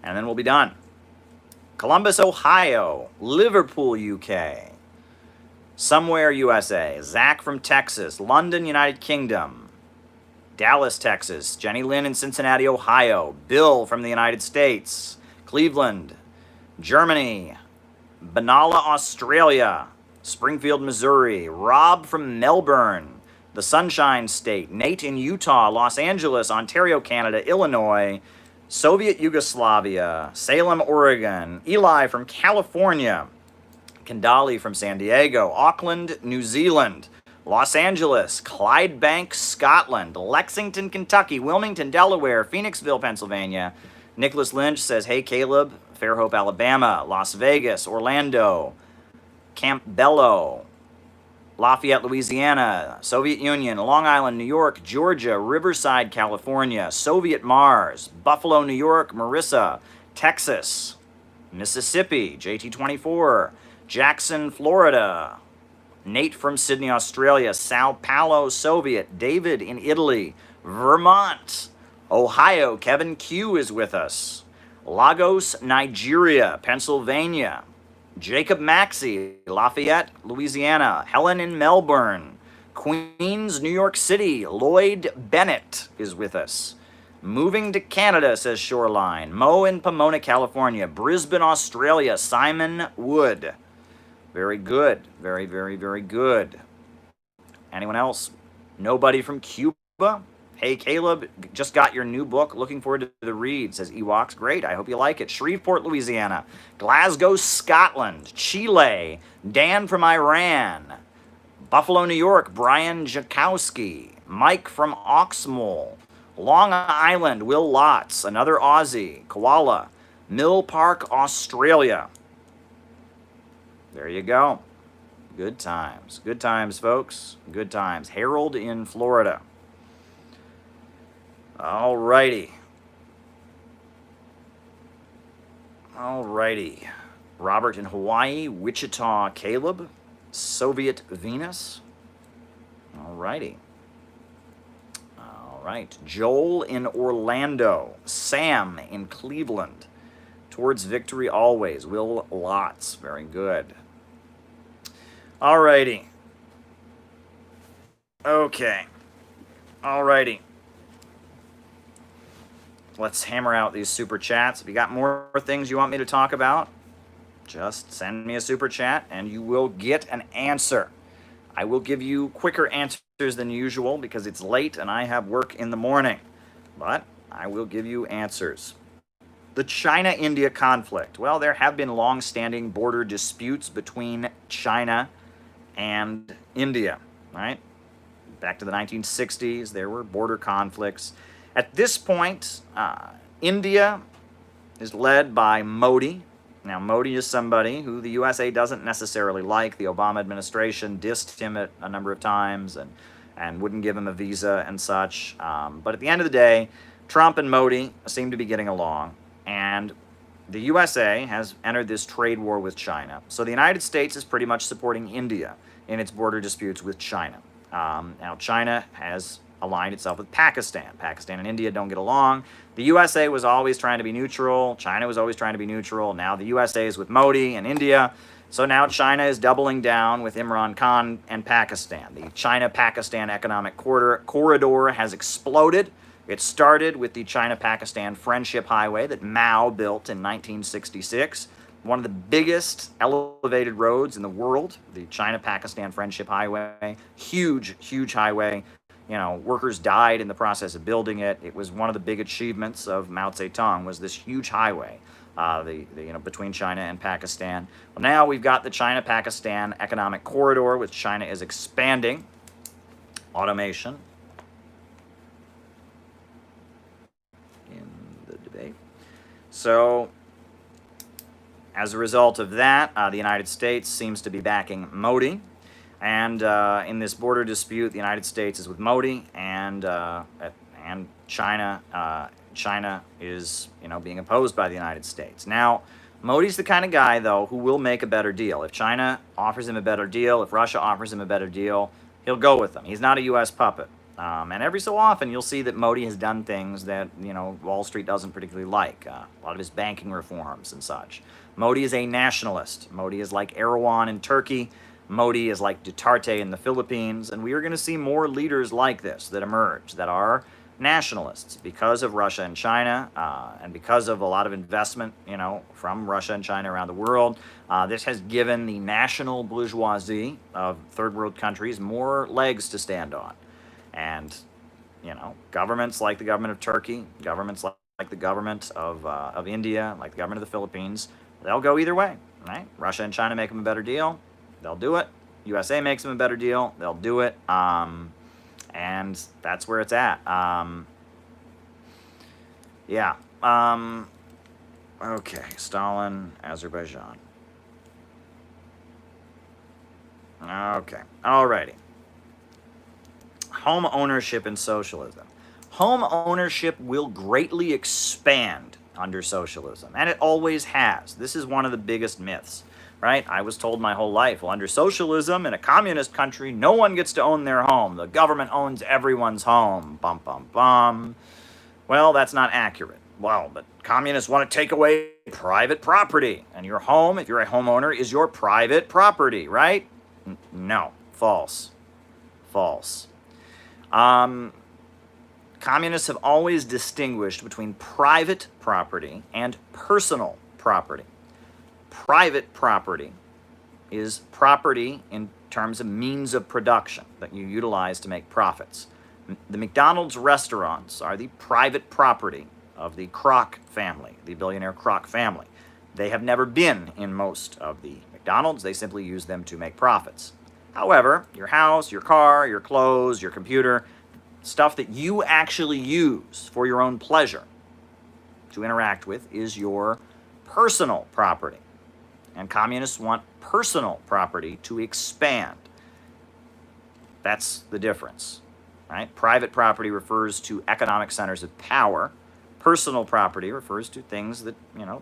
and then we'll be done. Columbus, Ohio. Liverpool, UK. Somewhere, USA. Zach from Texas. London, United Kingdom. Dallas, Texas. Jenny Lynn in Cincinnati, Ohio. Bill from the United States. Cleveland, Germany. Benalla, Australia. Springfield, Missouri. Rob from Melbourne, the Sunshine State. Nate in Utah. Los Angeles, Ontario, Canada. Illinois. Soviet Yugoslavia. Salem, Oregon. Eli from California. Kendali from San Diego. Auckland, New Zealand. Los Angeles, Clydebank, Scotland. Lexington, Kentucky. Wilmington, Delaware. Phoenixville, Pennsylvania. Nicholas Lynch says, hey, Caleb. Fairhope, Alabama. Las Vegas, Orlando. Campbello. Lafayette, Louisiana. Soviet Union. Long Island, New York. Georgia. Riverside, California. Soviet Mars. Buffalo, New York. Marissa. Texas. Mississippi. JT24. Jackson, Florida. Nate from Sydney, Australia. Sao Paulo, Soviet. David in Italy. Vermont. Ohio. Kevin Q is with us. Lagos, Nigeria. Pennsylvania. Jacob Maxey, Lafayette, Louisiana. Helen in Melbourne. Queens, New York City. Lloyd Bennett is with us. Moving to Canada, says Shoreline. Mo in Pomona, California. Brisbane, Australia. Simon Wood. Very good. Very, very, very good. Anyone else? Nobody from Cuba? Hey, Caleb, just got your new book. Looking forward to the read, says Ewoks. Great. I hope you like it. Shreveport, Louisiana. Glasgow, Scotland. Chile. Dan from Iran. Buffalo, New York. Brian Jakowski. Mike from Oxmoor. Long Island. Will Lotz. Another Aussie. Koala. Mill Park, Australia. There you go. Good times. Good times, folks. Good times. Harold in Florida. All righty. All righty. Robert in Hawaii. Wichita, Caleb. Soviet Venus. All righty. All right. Joel in Orlando. Sam in Cleveland. Towards victory always. Will Lotz. Very good. All righty. Okay. All righty. Let's hammer out these super chats. If you got more things you want me to talk about, just send me a super chat and you will get an answer. I will give you quicker answers than usual because it's late and I have work in the morning. But I will give you answers. The China-India conflict. Well, there have been long-standing border disputes between China and India, right? Back to the 1960s, there were border conflicts. At this point, India is led by Modi. Now, Modi is somebody who the USA doesn't necessarily like. The Obama administration dissed him a number of times and wouldn't give him a visa and such. But at the end of the day, Trump and Modi seem to be getting along. And the USA has entered this trade war with China. So the United States is pretty much supporting India in its border disputes with China. Now, China has aligned itself with Pakistan. Pakistan and India don't get along. The USA was always trying to be neutral. China was always trying to be neutral. Now the USA is with Modi and India. So now China is doubling down with Imran Khan and Pakistan. The China-Pakistan economic corridor has exploded. It started with the China-Pakistan Friendship Highway that Mao built in 1966. One of the biggest elevated roads in the world, the China-Pakistan Friendship Highway. Huge, huge highway. You know, workers died in the process of building it. It was one of the big achievements of Mao Zedong, was this huge highway between China and Pakistan. Well, now we've got the China-Pakistan economic corridor, which China is expanding. Automation in the debate. So, as a result of that, the United States seems to be backing Modi. And in this border dispute, the United States is with Modi, and China. China is, being opposed by the United States. Now, Modi's the kind of guy, though, who will make a better deal. If China offers him a better deal, if Russia offers him a better deal, he'll go with them. He's not a U.S. puppet. And every so often, you'll see that Modi has done things that, Wall Street doesn't particularly like. A lot of his banking reforms and such. Modi is a nationalist. Modi is like Erdogan in Turkey. Modi is like Duterte in the Philippines, and we are going to see more leaders like this that emerge that are nationalists because of Russia and China, and because of a lot of investment, from Russia and China around the world. This has given the national bourgeoisie of third world countries more legs to stand on. And, governments like the government of Turkey, governments like the government of India, like the government of the Philippines, they'll go either way, right? Russia and China make them a better deal, they'll do it. USA makes them a better deal, they'll do it. And that's where it's at. Yeah. Okay, Stalin, Azerbaijan. Okay, alrighty. Home ownership and socialism. Home ownership will greatly expand under socialism, and it always has. This is one of the biggest myths, right? I was told my whole life, well, under socialism in a communist country, no one gets to own their home. The government owns everyone's home. Bum, bum, bum. Well, that's not accurate. Well, but communists want to take away private property, and your home, if you're a homeowner, is your private property, right? No, false. False. Communists have always distinguished between private property and personal property. Private property is property in terms of means of production that you utilize to make profits. The McDonald's restaurants are the private property of the Kroc family, the billionaire Kroc family. They have never been in most of the McDonald's. They simply use them to make profits. However, your house, your car, your clothes, your computer, stuff that you actually use for your own pleasure to interact with is your personal property. And communists want personal property to expand. That's the difference, right? Private property refers to economic centers of power. Personal property refers to things that,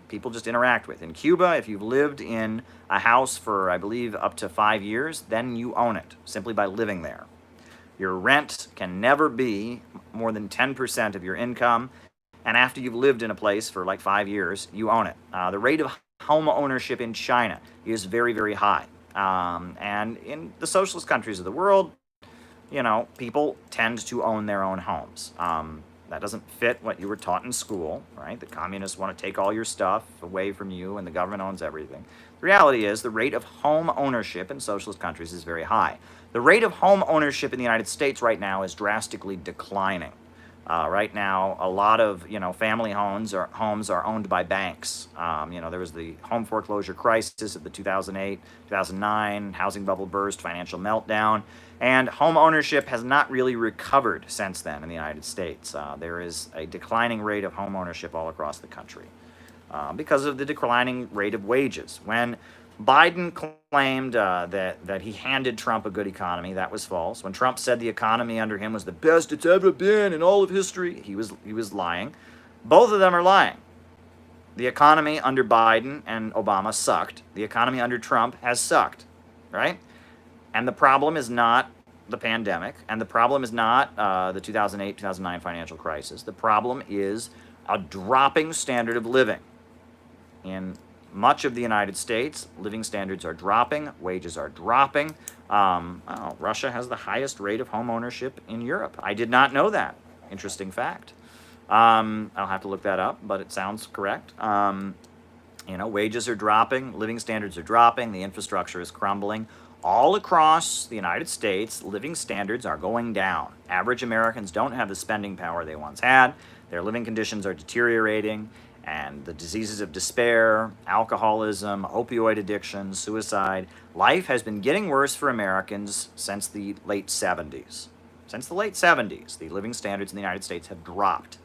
people just interact with. In Cuba, if you've lived in a house for, I believe, up to 5 years, then you own it simply by living there. Your rent can never be more than 10% of your income, and after you've lived in a place for like 5 years, you own it. The rate of home ownership in China is very, very high. And in the socialist countries of the world, people tend to own their own homes. That doesn't fit what you were taught in school, right? The communists want to take all your stuff away from you and the government owns everything. The reality is the rate of home ownership in socialist countries is very high. The rate of home ownership in the United States right now is drastically declining. Right now, a lot of family homes are owned by banks. There was the home foreclosure crisis of the 2008, 2009 housing bubble burst, financial meltdown, and home ownership has not really recovered since then in the United States. There is a declining rate of home ownership all across the country because of the declining rate of wages. When Biden claimed that he handed Trump a good economy, that was false. When Trump said the economy under him was the best it's ever been in all of history, he was lying. Both of them are lying. The economy under Biden and Obama sucked. The economy under Trump has sucked, right? And the problem is not the pandemic, and the problem is not the 2008, 2009 financial crisis. The problem is a dropping standard of living. In much of the United States, living standards are dropping, wages are dropping. Russia has the highest rate of home ownership in Europe. I did not know that. Interesting fact. I'll have to look that up, but it sounds correct. Wages are dropping, living standards are dropping, the infrastructure is crumbling. All across the United States, living standards are going down. Average Americans don't have the spending power they once had. Their living conditions are deteriorating, and the diseases of despair, alcoholism, opioid addiction, suicide, life has been getting worse for Americans since the late 70s. Since the late 70s, the living standards in the United States have dropped,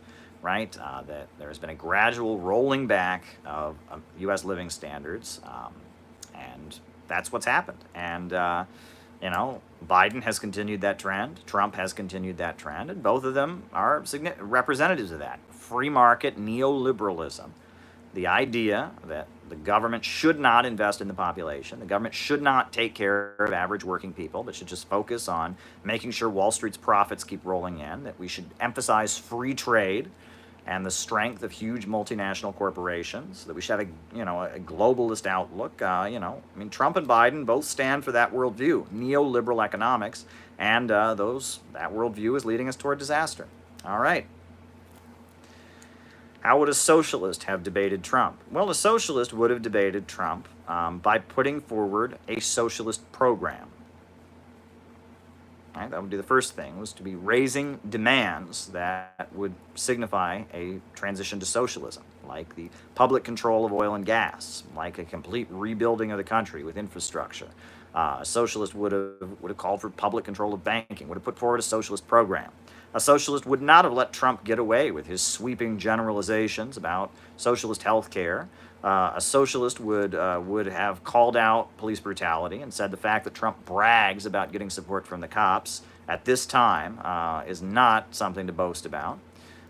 right? That there has been a gradual rolling back of U.S. living standards, and that's what's happened. And, Biden has continued that trend. Trump has continued that trend. And both of them are representatives of that. Free market neoliberalism. The idea that the government should not invest in the population. The government should not take care of average working people, but should just focus on making sure Wall Street's profits keep rolling in. That we should emphasize free trade. and the strength of huge multinational corporations, that we should have a globalist outlook. Trump and Biden both stand for that worldview, neoliberal economics, and that worldview is leading us toward disaster. All right. How would a socialist have debated Trump? Well, a socialist would have debated Trump by putting forward a socialist program. Right, that would be the first thing, was to be raising demands that would signify a transition to socialism, like the public control of oil and gas, like a complete rebuilding of the country with infrastructure. A socialist would have called for public control of banking, would have put forward a socialist program. A socialist would not have let Trump get away with his sweeping generalizations about socialist health care. A socialist would have called out police brutality and said the fact that Trump brags about getting support from the cops at this time is not something to boast about.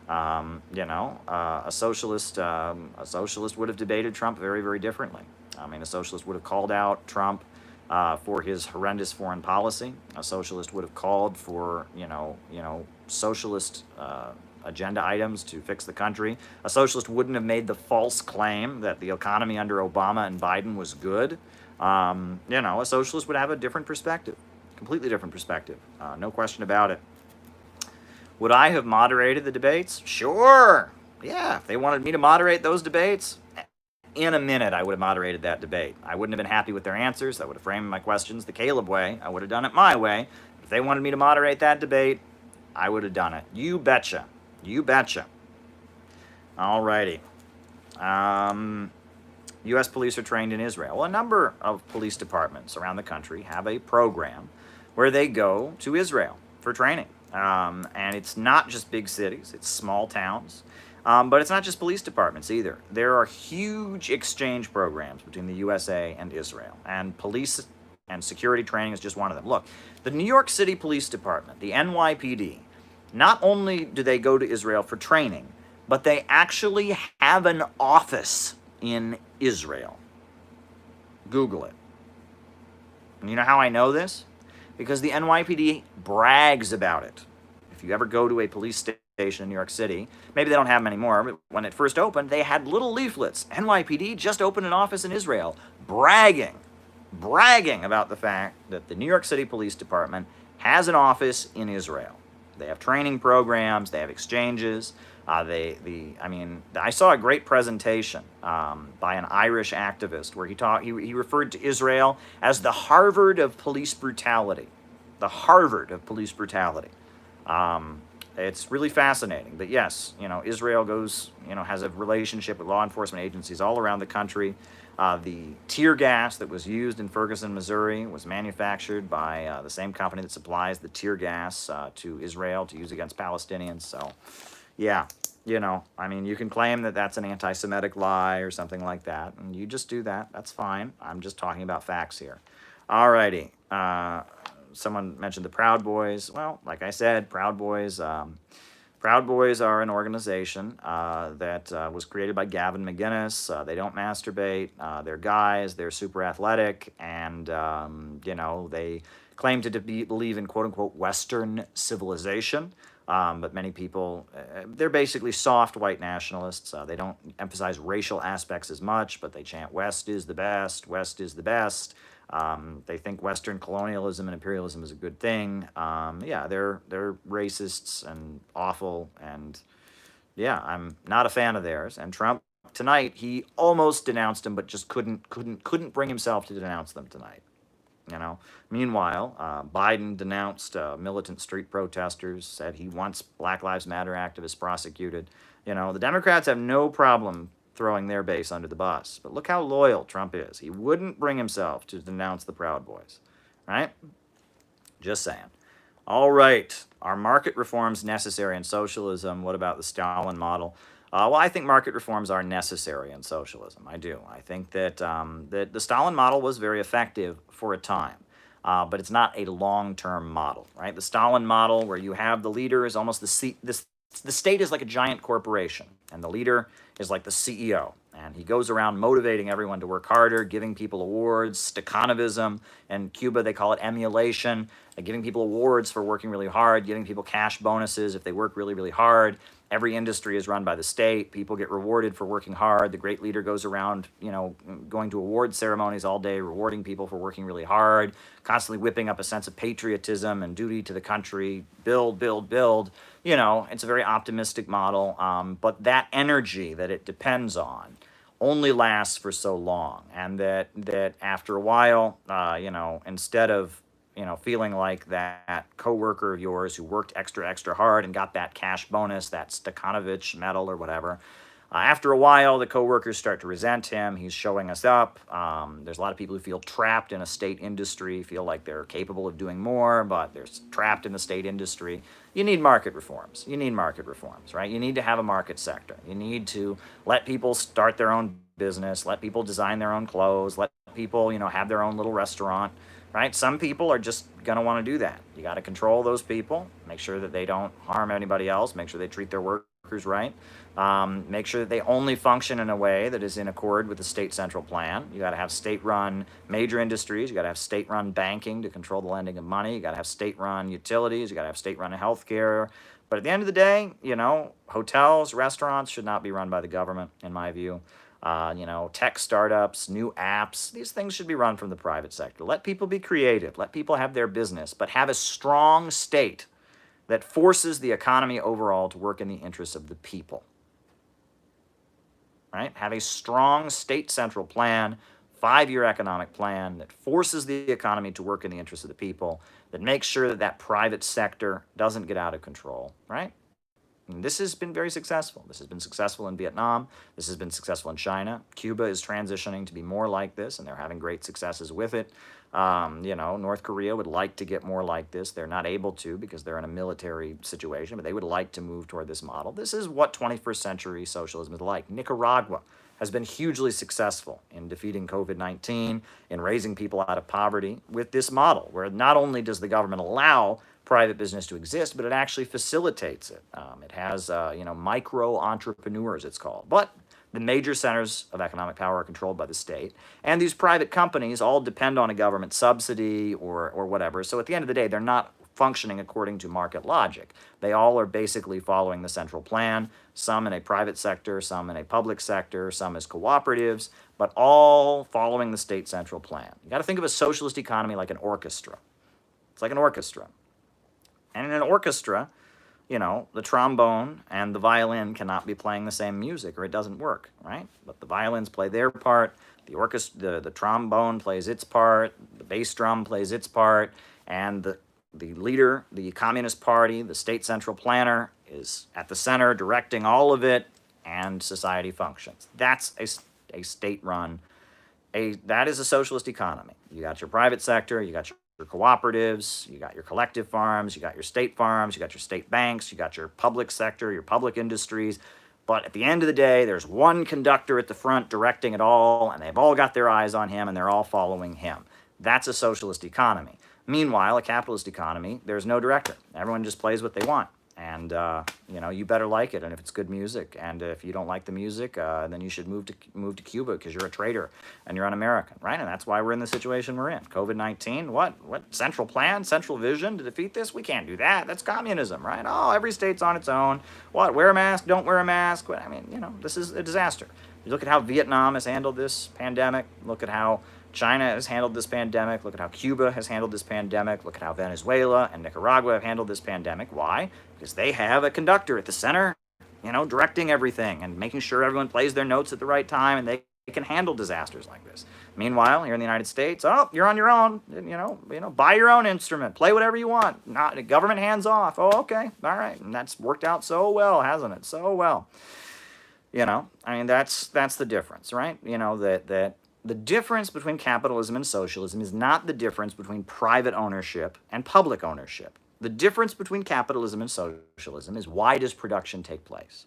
A socialist would have debated Trump very, very differently. A socialist would have called out Trump for his horrendous foreign policy. A socialist would have called for socialist agenda items to fix the country. A socialist wouldn't have made the false claim that the economy under Obama and Biden was good. A socialist would have a different perspective, completely different perspective, no question about it. Would I have moderated the debates? Sure. Yeah, if they wanted me to moderate those debates, in a minute I would have moderated that debate. I wouldn't have been happy with their answers. I would have framed my questions the Caleb way. I would have done it my way. If they wanted me to moderate that debate, I would have done it. You betcha. You betcha. Alrighty. U.S. police are trained in Israel. Well, a number of police departments around the country have a program where they go to Israel for training. And it's not just big cities, it's small towns. But it's not just police departments either. There are huge exchange programs between the USA and Israel. And police and security training is just one of them. Look, the New York City Police Department, the NYPD, not only do they go to Israel for training, but they actually have an office in Israel. Google it. And you know how I know this? Because the NYPD brags about it. If you ever go to a police station in New York City, maybe they don't have them anymore, but when it first opened, they had little leaflets. NYPD just opened an office in Israel, bragging about the fact that the New York City Police Department has an office in Israel. They have training programs, they have exchanges. I saw a great presentation by an Irish activist where he referred to Israel as the Harvard of police brutality. The Harvard of police brutality. It's really fascinating. But yes, Israel has a relationship with law enforcement agencies all around the country. The tear gas that was used in Ferguson, Missouri was manufactured by the same company that supplies the tear gas to Israel to use against Palestinians. So, yeah, you can claim that that's an anti-Semitic lie or something like that, and you just do that. That's fine. I'm just talking about facts here. Alrighty. Someone mentioned the Proud Boys. Well, like I said, Proud Boys are an organization that was created by Gavin McGinnis. They don't masturbate. They're guys. They're super athletic, and they claim to believe in quote-unquote Western civilization. But many people, they're basically soft white nationalists. They don't emphasize racial aspects as much, but they chant West is the best, West is the best. They think Western colonialism and imperialism is a good thing. They're racists and awful, and I'm not a fan of theirs. And Trump tonight, he almost denounced them, but just couldn't bring himself to denounce them tonight. Meanwhile, Biden denounced militant street protesters, said he wants Black Lives Matter activists prosecuted. The Democrats have no problem throwing their base under the bus. But look how loyal Trump is. He wouldn't bring himself to denounce the Proud Boys, right? Just saying. All right. Are market reforms necessary in socialism? What about the Stalin model? Well, I think market reforms are necessary in socialism. I do. I think that the Stalin model was very effective for a time, but it's not a long-term model, right? The Stalin model, where you have the leader is almost the state is like a giant corporation, and the leader is like the CEO, and he goes around motivating everyone to work harder, giving people awards, Stakhanovism. In Cuba, they call it emulation. like giving people awards for working really hard, giving people cash bonuses if they work really, really hard. Every industry is run by the state. People get rewarded for working hard. The great leader goes around, going to award ceremonies all day, rewarding people for working really hard, constantly whipping up a sense of patriotism and duty to the country, build, build, build. It's a very optimistic model, but that energy that it depends on only lasts for so long, and that after a while, instead of feeling like that coworker of yours who worked extra hard and got that cash bonus, that Stakhanovich medal or whatever, after a while, the coworkers start to resent him. He's showing us up. There's a lot of people who feel trapped in a state industry, feel like they're capable of doing more, but they're trapped in the state industry. You need market reforms. Right? You need to have a market sector. You need to let people start their own business, let people design their own clothes, let people, have their own little restaurant. Right? Some people are just going to want to do that. You got to control those people, make sure that they don't harm anybody else, make sure they treat their workers right, make sure that they only function in a way that is in accord with the state central plan. You got to have state-run major industries. You got to have state-run banking to control the lending of money. You got to have state-run utilities. You got to have state-run healthcare. But at the end of the day, hotels, restaurants should not be run by the government, in my view. Tech startups, new apps, these things should be run from the private sector. Let people be creative. Let people have their business, but have a strong state that forces the economy overall to work in the interests of the people. Right? Have a strong state central plan, 5-year economic plan that forces the economy to work in the interests of the people, that makes sure that private sector doesn't get out of control. Right? And this has been very successful. This has been successful in Vietnam. This has been successful in China. Cuba is transitioning to be more like this, and they're having great successes with it. North Korea would like to get more like this. They're not able to because they're in a military situation, but they would like to move toward this model. This is what 21st century socialism is like. Nicaragua has been hugely successful in defeating COVID-19, in raising people out of poverty with this model, where not only does the government allow private business to exist, but it actually facilitates it. It has, micro entrepreneurs, it's called. But the major centers of economic power are controlled by the state, and these private companies all depend on a government subsidy or whatever. So at the end of the day, they're not functioning according to market logic. They all are basically following the central plan, some in a private sector, some in a public sector, some as cooperatives, but all following the state central plan. You got to think of a socialist economy like an orchestra. It's like an orchestra. And in an orchestra, the trombone and the violin cannot be playing the same music or it doesn't work, right? But the violins play their part, the trombone plays its part, the bass drum plays its part, and the leader, the Communist Party, the state central planner, is at the center directing all of it, and society functions. That's a state-run, that is a socialist economy. You got your private sector, you got your cooperatives, you got your collective farms, you got your state farms, you got your state banks, you got your public sector, your public industries. But at the end of the day, there's one conductor at the front directing it all, and they've all got their eyes on him, and they're all following him. That's a socialist economy. Meanwhile, a capitalist economy, there's no director. Everyone just plays what they want. And, you better like it, and if it's good music. And if you don't like the music, then you should move to Cuba because you're a traitor and you're un-American, right? And that's why we're in the situation we're in. COVID-19, what central plan, central vision to defeat this? We can't do that. That's communism, right? Oh, every state's on its own. What, wear a mask, don't wear a mask? This is a disaster. You look at how Vietnam has handled this pandemic. Look at how China has handled this pandemic. Look at how Cuba has handled this pandemic. Look at how Venezuela and Nicaragua have handled this pandemic. Why? Because they have a conductor at the center, directing everything and making sure everyone plays their notes at the right time, and they can handle disasters like this. Meanwhile, here in the United States, you're on your own. Buy your own instrument, play whatever you want. Not government hands off. Oh, okay, all right, and that's worked out so well, hasn't it? So well. That's the difference, right? That the difference between capitalism and socialism is not the difference between private ownership and public ownership. The difference between capitalism and socialism is, why does production take place?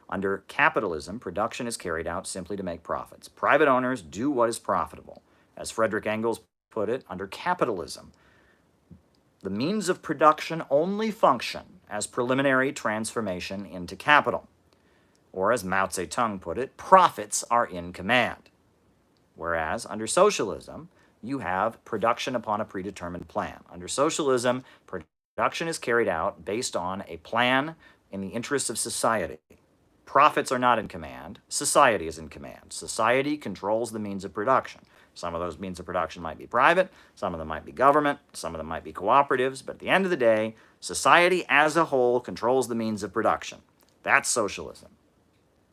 Under capitalism, production is carried out simply to make profits. Private owners do what is profitable. As Frederick Engels put it, under capitalism, the means of production only function as preliminary transformation into capital. Or as Mao Zedong put it, profits are in command. Whereas under socialism, you have production upon a predetermined plan. Under socialism, production is carried out based on a plan in the interests of society. Profits are not in command. Society is in command. Society controls the means of production. Some of those means of production might be private, some of them might be government, some of them might be cooperatives, but at the end of the day, society as a whole controls the means of production. That's socialism.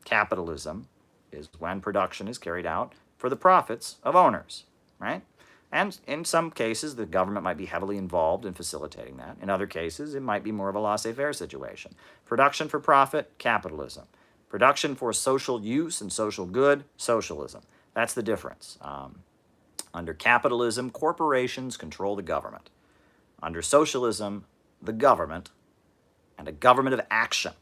Capitalism is when production is carried out for the profits of owners, right? And in some cases, the government might be heavily involved in facilitating that. In other cases, it might be more of a laissez-faire situation. Production for profit, capitalism. Production for social use and social good, socialism. That's the difference. Under capitalism, corporations control the government. Under socialism, the government, and a government of action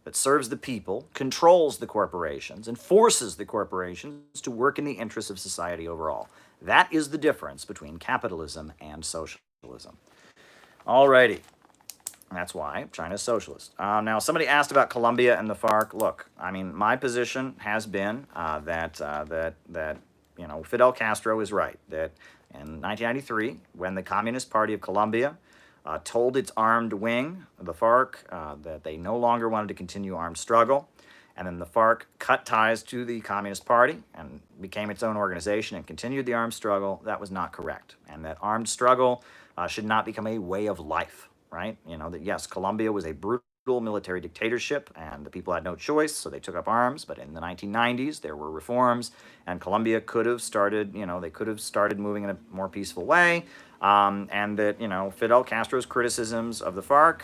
that serves the people, controls the corporations, and forces the corporations to work in the interests of society overall. That is the difference between capitalism and socialism. Alrighty. That's why China is socialist. Now, somebody asked about Colombia and the FARC. Look, I mean, my position has been that Fidel Castro is right. That in 1993, when the Communist Party of Colombia told its armed wing, the FARC, that they no longer wanted to continue armed struggle, and then the FARC cut ties to the Communist Party and became its own organization and continued the armed struggle, that was not correct. And that armed struggle should not become a way of life, right? That yes, Colombia was a brutal military dictatorship and the people had no choice, so they took up arms. But in the 1990s, there were reforms and Colombia could have started, they could have started moving in a more peaceful way. And that, Fidel Castro's criticisms of the FARC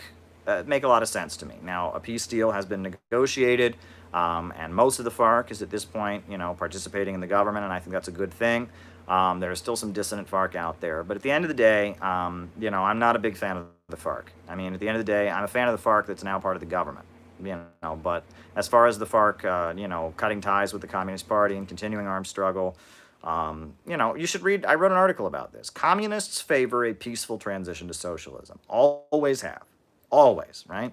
make a lot of sense to me. Now, a peace deal has been negotiated, and most of the FARC is at this point, participating in the government, and I think that's a good thing. There are still some dissident FARC out there, but at the end of the day, I'm not a big fan of the FARC. I mean, at the end of the day, I'm a fan of the FARC that's now part of the government. But as far as the FARC, cutting ties with the Communist Party and continuing armed struggle, you should read, I wrote an article about this. Communists favor a peaceful transition to socialism. Always have. Always, right?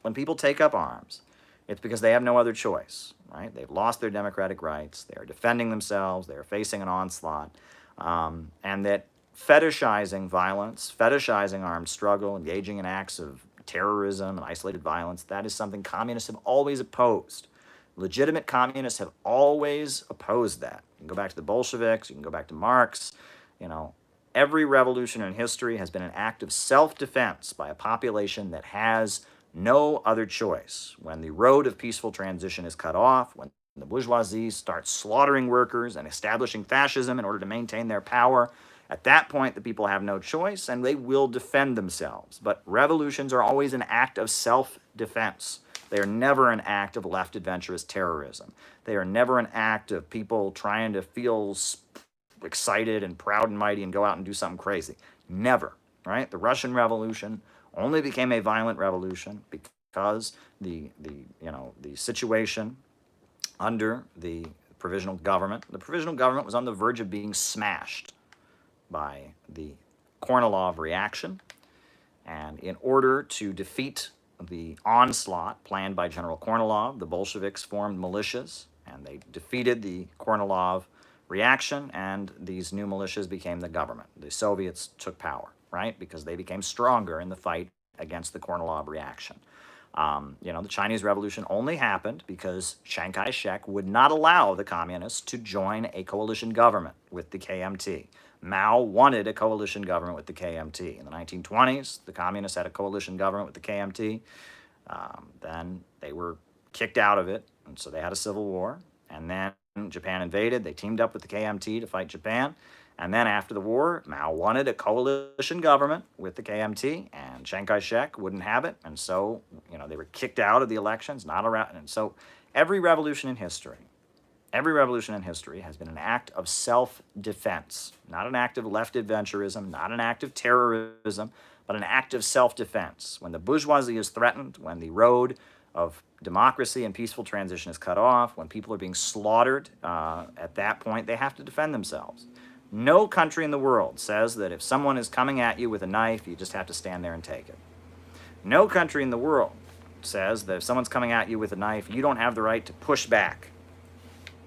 When people take up arms, it's because they have no other choice, right? They've lost their democratic rights. They're defending themselves. They're facing an onslaught. And that fetishizing violence, fetishizing armed struggle, engaging in acts of terrorism and isolated violence, that is something communists have always opposed. Legitimate communists have always opposed that. You can go back to the Bolsheviks, you can go back to Marx. Every revolution in history has been an act of self-defense by a population that has no other choice. When the road of peaceful transition is cut off, when the bourgeoisie starts slaughtering workers and establishing fascism in order to maintain their power, at that point, the people have no choice and they will defend themselves. But revolutions are always an act of self-defense. They are never an act of left adventurous terrorism. They are never an act of people trying to feel excited and proud and mighty and go out and do something crazy. Never, right? The Russian Revolution only became a violent revolution because the situation under the provisional government was on the verge of being smashed by the Kornilov reaction. And in order to defeat the onslaught planned by General Kornilov, the Bolsheviks formed militias, and they defeated the Kornilov reaction, and these new militias became the government. The Soviets took power, right? Because they became stronger in the fight against the Kornilov reaction. The Chinese Revolution only happened because Chiang Kai-shek would not allow the communists to join a coalition government with the KMT. Mao wanted a coalition government with the KMT. In the 1920s, the communists had a coalition government with the KMT. Then they were kicked out of it, and so they had a civil war. And then Japan invaded. They teamed up with the KMT to fight Japan. And then after the war, Mao wanted a coalition government with the KMT, and Chiang Kai-shek wouldn't have it. And so, they were kicked out of the elections, not around. And so every revolution in history has been an act of self-defense, not an act of left adventurism, not an act of terrorism, but an act of self-defense. When the bourgeoisie is threatened, when the road of democracy and peaceful transition is cut off, when people are being slaughtered, at that point, they have to defend themselves. No country in the world says that if someone is coming at you with a knife, you just have to stand there and take it. No country in the world says that if someone's coming at you with a knife, you don't have the right to push back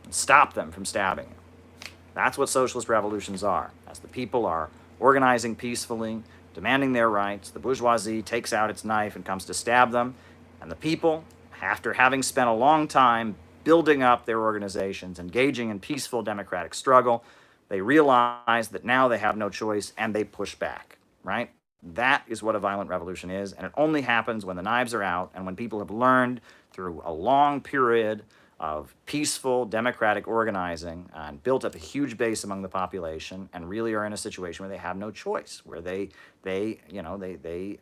and stop them from stabbing you. That's what socialist revolutions are. As the people are organizing peacefully, demanding their rights, the bourgeoisie takes out its knife and comes to stab them, and the people, after having spent a long time building up their organizations, engaging in peaceful democratic struggle, they realize that now they have no choice and they push back, right? That is what a violent revolution is, and it only happens when the knives are out and when people have learned through a long period of peaceful democratic organizing and built up a huge base among the population and really are in a situation where they have no choice, where they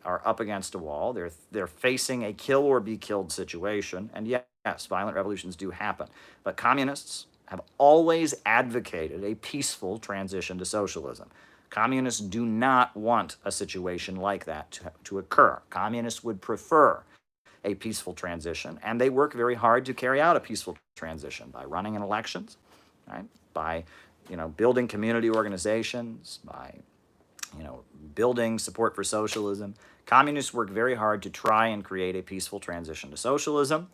are up against a wall, they're facing a kill or be killed situation. And yes, violent revolutions do happen, but communists have always advocated a peaceful transition to socialism. Communists do not want a situation like that to occur. Communists would prefer a peaceful transition, and they work very hard to carry out a peaceful transition by running in elections, right? By building community organizations, by building support for socialism. Communists work very hard to try and create a peaceful transition to socialism,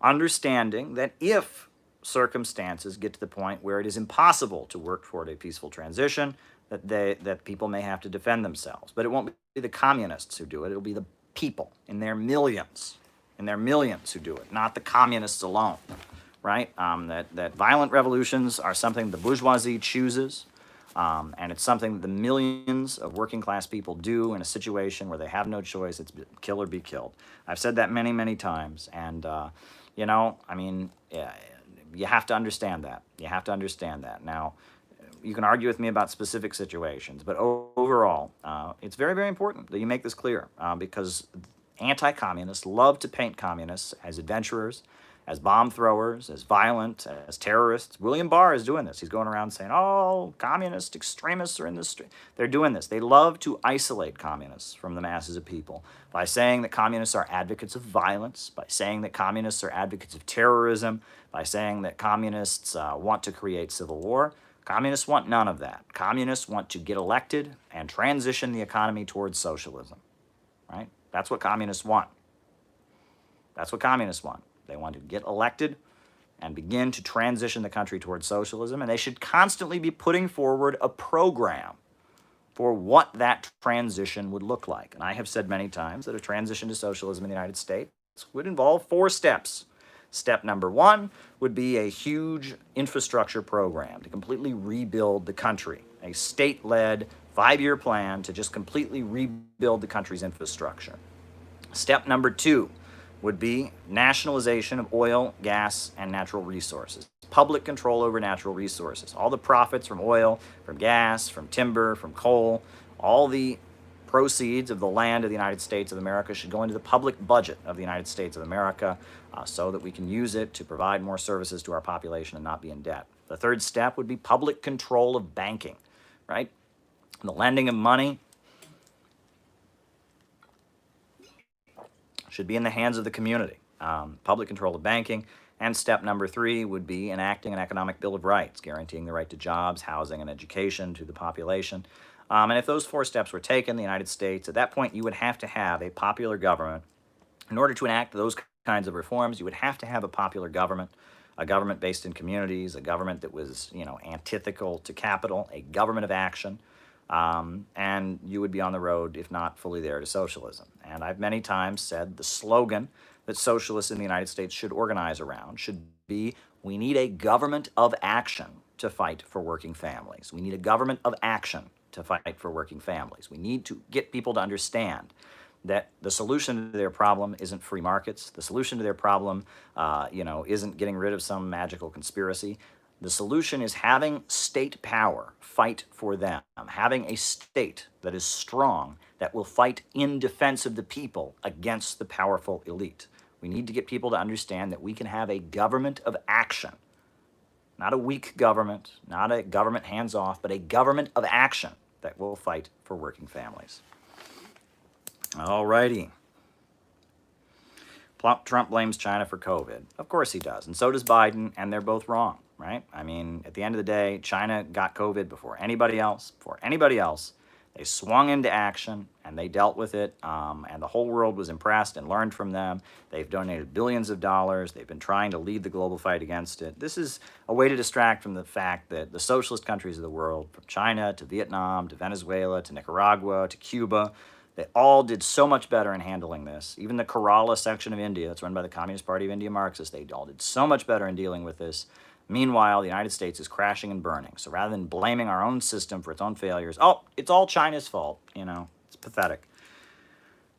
understanding that if circumstances get to the point where it is impossible to work toward a peaceful transition, that people may have to defend themselves. But it won't be the communists who do it. It'll be the people in their millions who do it, not the communists alone, right? That violent revolutions are something the bourgeoisie chooses, and it's something that the millions of working class people do in a situation where they have no choice. It's kill or be killed. I've said that many, many times, and yeah, you have to understand that. You have to understand that. Now, you can argue with me about specific situations, but overall, it's very, very important that you make this clear, because anti-communists love to paint communists as adventurers, as bomb throwers, as violent, as terrorists. William Barr is doing this. He's going around saying, oh, communist extremists are in the street. They're doing this. They love to isolate communists from the masses of people by saying that communists are advocates of violence, by saying that communists are advocates of terrorism, by saying that communists want to create civil war. Communists want none of that. Communists want to get elected and transition the economy towards socialism, right? That's what communists want. That's what communists want. They want to get elected and begin to transition the country towards socialism, and they should constantly be putting forward a program for what that transition would look like. And I have said many times that a transition to socialism in the United States would involve 4 steps. Step number 1 would be a huge infrastructure program to completely rebuild the country, a state-led 5-year plan to just completely rebuild the country's infrastructure. Step number 2 would be nationalization of oil, gas, and natural resources. Public control over natural resources. All the profits from oil, from gas, from timber, from coal, all the proceeds of the land of the United States of America should go into the public budget of the United States of America so that we can use it to provide more services to our population and not be in debt. The 3rd step would be public control of banking, right? The lending of money should be in the hands of the community. Public control of banking. And step number 3 would be enacting an economic bill of rights, guaranteeing the right to jobs, housing, and education to the population. And if those 4 steps were taken, the United States, at that point, you would have to have a popular government. In order to enact those kinds of reforms, you would have to have a popular government, a government based in communities, a government that was, antithetical to capital, a government of action. And you would be on the road, if not fully there, to socialism. And I've many times said the slogan that socialists in the United States should organize around should be, we need a government of action to fight for working families. We need a government of action to fight for working families. We need to get people to understand that the solution to their problem isn't free markets. The solution to their problem, isn't getting rid of some magical conspiracy. The solution is having state power fight for them, having a state that is strong, that will fight in defense of the people against the powerful elite. We need to get people to understand that we can have a government of action, not a weak government, not a government hands-off, but a government of action that will fight for working families. All righty. Trump blames China for COVID. Of course he does, and so does Biden, and they're both wrong. Right? I mean, at the end of the day, China got COVID before anybody else. They swung into action and they dealt with it, and the whole world was impressed and learned from them. They've donated billions of dollars. They've been trying to lead the global fight against it. This is a way to distract from the fact that the socialist countries of the world, from China to Vietnam to Venezuela to Nicaragua to Cuba, they all did so much better in handling this. Even the Kerala section of India, that's run by the Communist Party of India Marxists, they all did so much better in dealing with this. Meanwhile, the United States is crashing and burning. So rather than blaming our own system for its own failures, oh, it's all China's fault. It's pathetic.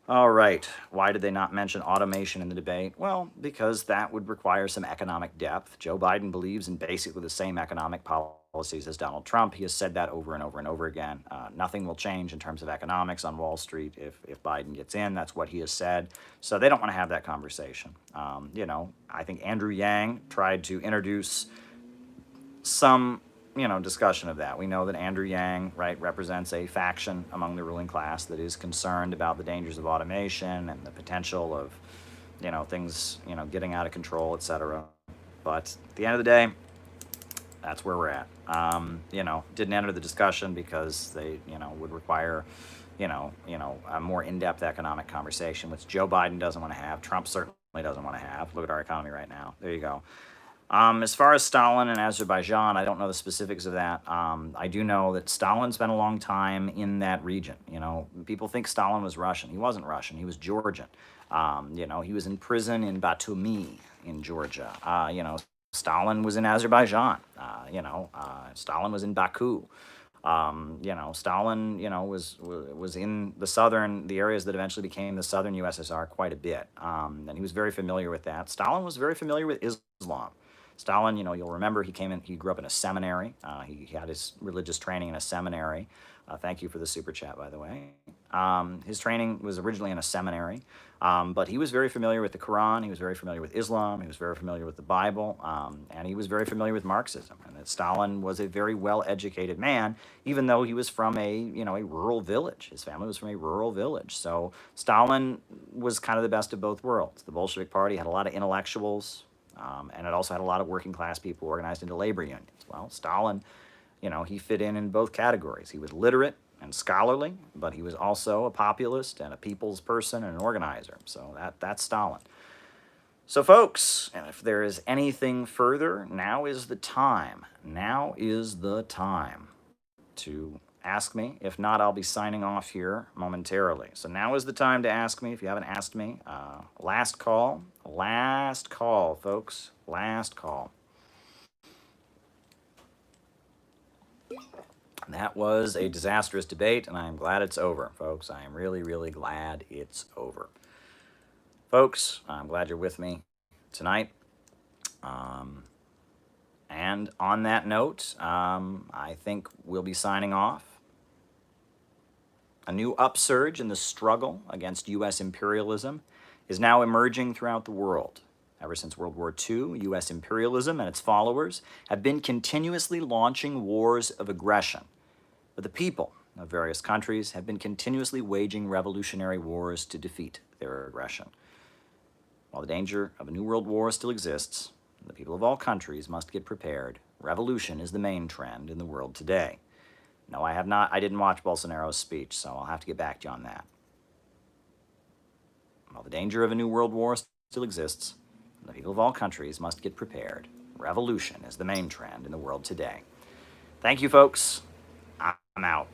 All right. Why did they not mention automation in the debate? Well, because that would require some economic depth. Joe Biden believes in basically the same economic policies as Donald Trump. He has said that over and over and over again. Nothing will change in terms of economics on Wall Street if Biden gets in. That's what he has said. So they don't want to have that conversation. I think Andrew Yang tried to introduce some discussion of that. We know that Andrew Yang, right, represents a faction among the ruling class that is concerned about the dangers of automation and the potential of, things, getting out of control, etc. But at the end of the day, that's where we're at. Didn't enter the discussion because they, would require, a more in-depth economic conversation, which Joe Biden doesn't want to have. Trump certainly doesn't want to have. Look at our economy right now. There you go. As far as Stalin and Azerbaijan, I don't know the specifics of that. I do know that Stalin spent a long time in that region. People think Stalin was Russian. He wasn't Russian. He was Georgian. He was in prison in Batumi in Georgia. Stalin was in Azerbaijan. Stalin was in Baku. Stalin, was in the areas that eventually became the southern USSR quite a bit. And he was very familiar with that. Stalin was very familiar with Islam. Stalin, you'll remember he grew up in a seminary. He had his religious training in a seminary. Thank you for the super chat, by the way. His training was originally in a seminary, but he was very familiar with the Quran. He was very familiar with Islam. He was very familiar with the Bible, and he was very familiar with Marxism. And that Stalin was a very well-educated man, even though he was from a rural village. His family was from a rural village. So Stalin was kind of the best of both worlds. The Bolshevik Party had a lot of intellectuals, and it also had a lot of working class people organized into labor unions. Well, Stalin, he fit in both categories. He was literate and scholarly, but he was also a populist and a people's person and an organizer. So that's Stalin. So folks, and if there is anything further, now is the time. Now is the time to ask me. If not, I'll be signing off here momentarily. So now is the time to ask me if you haven't asked me. Last call, folks. Last call. That was a disastrous debate, and I'm glad it's over, folks. I am really, really glad it's over. Folks, I'm glad you're with me tonight. And on that note, I think we'll be signing off. A new upsurge in the struggle against U.S. imperialism is now emerging throughout the world. Ever since World War II, U.S. imperialism and its followers have been continuously launching wars of aggression. But the people of various countries have been continuously waging revolutionary wars to defeat their aggression. While the danger of a new world war still exists, the people of all countries must get prepared. Revolution is the main trend in the world today. No, I didn't watch Bolsonaro's speech, so I'll have to get back to you on that. While the danger of a new world war still exists, the people of all countries must get prepared. Revolution is the main trend in the world today. Thank you, folks. I'm out.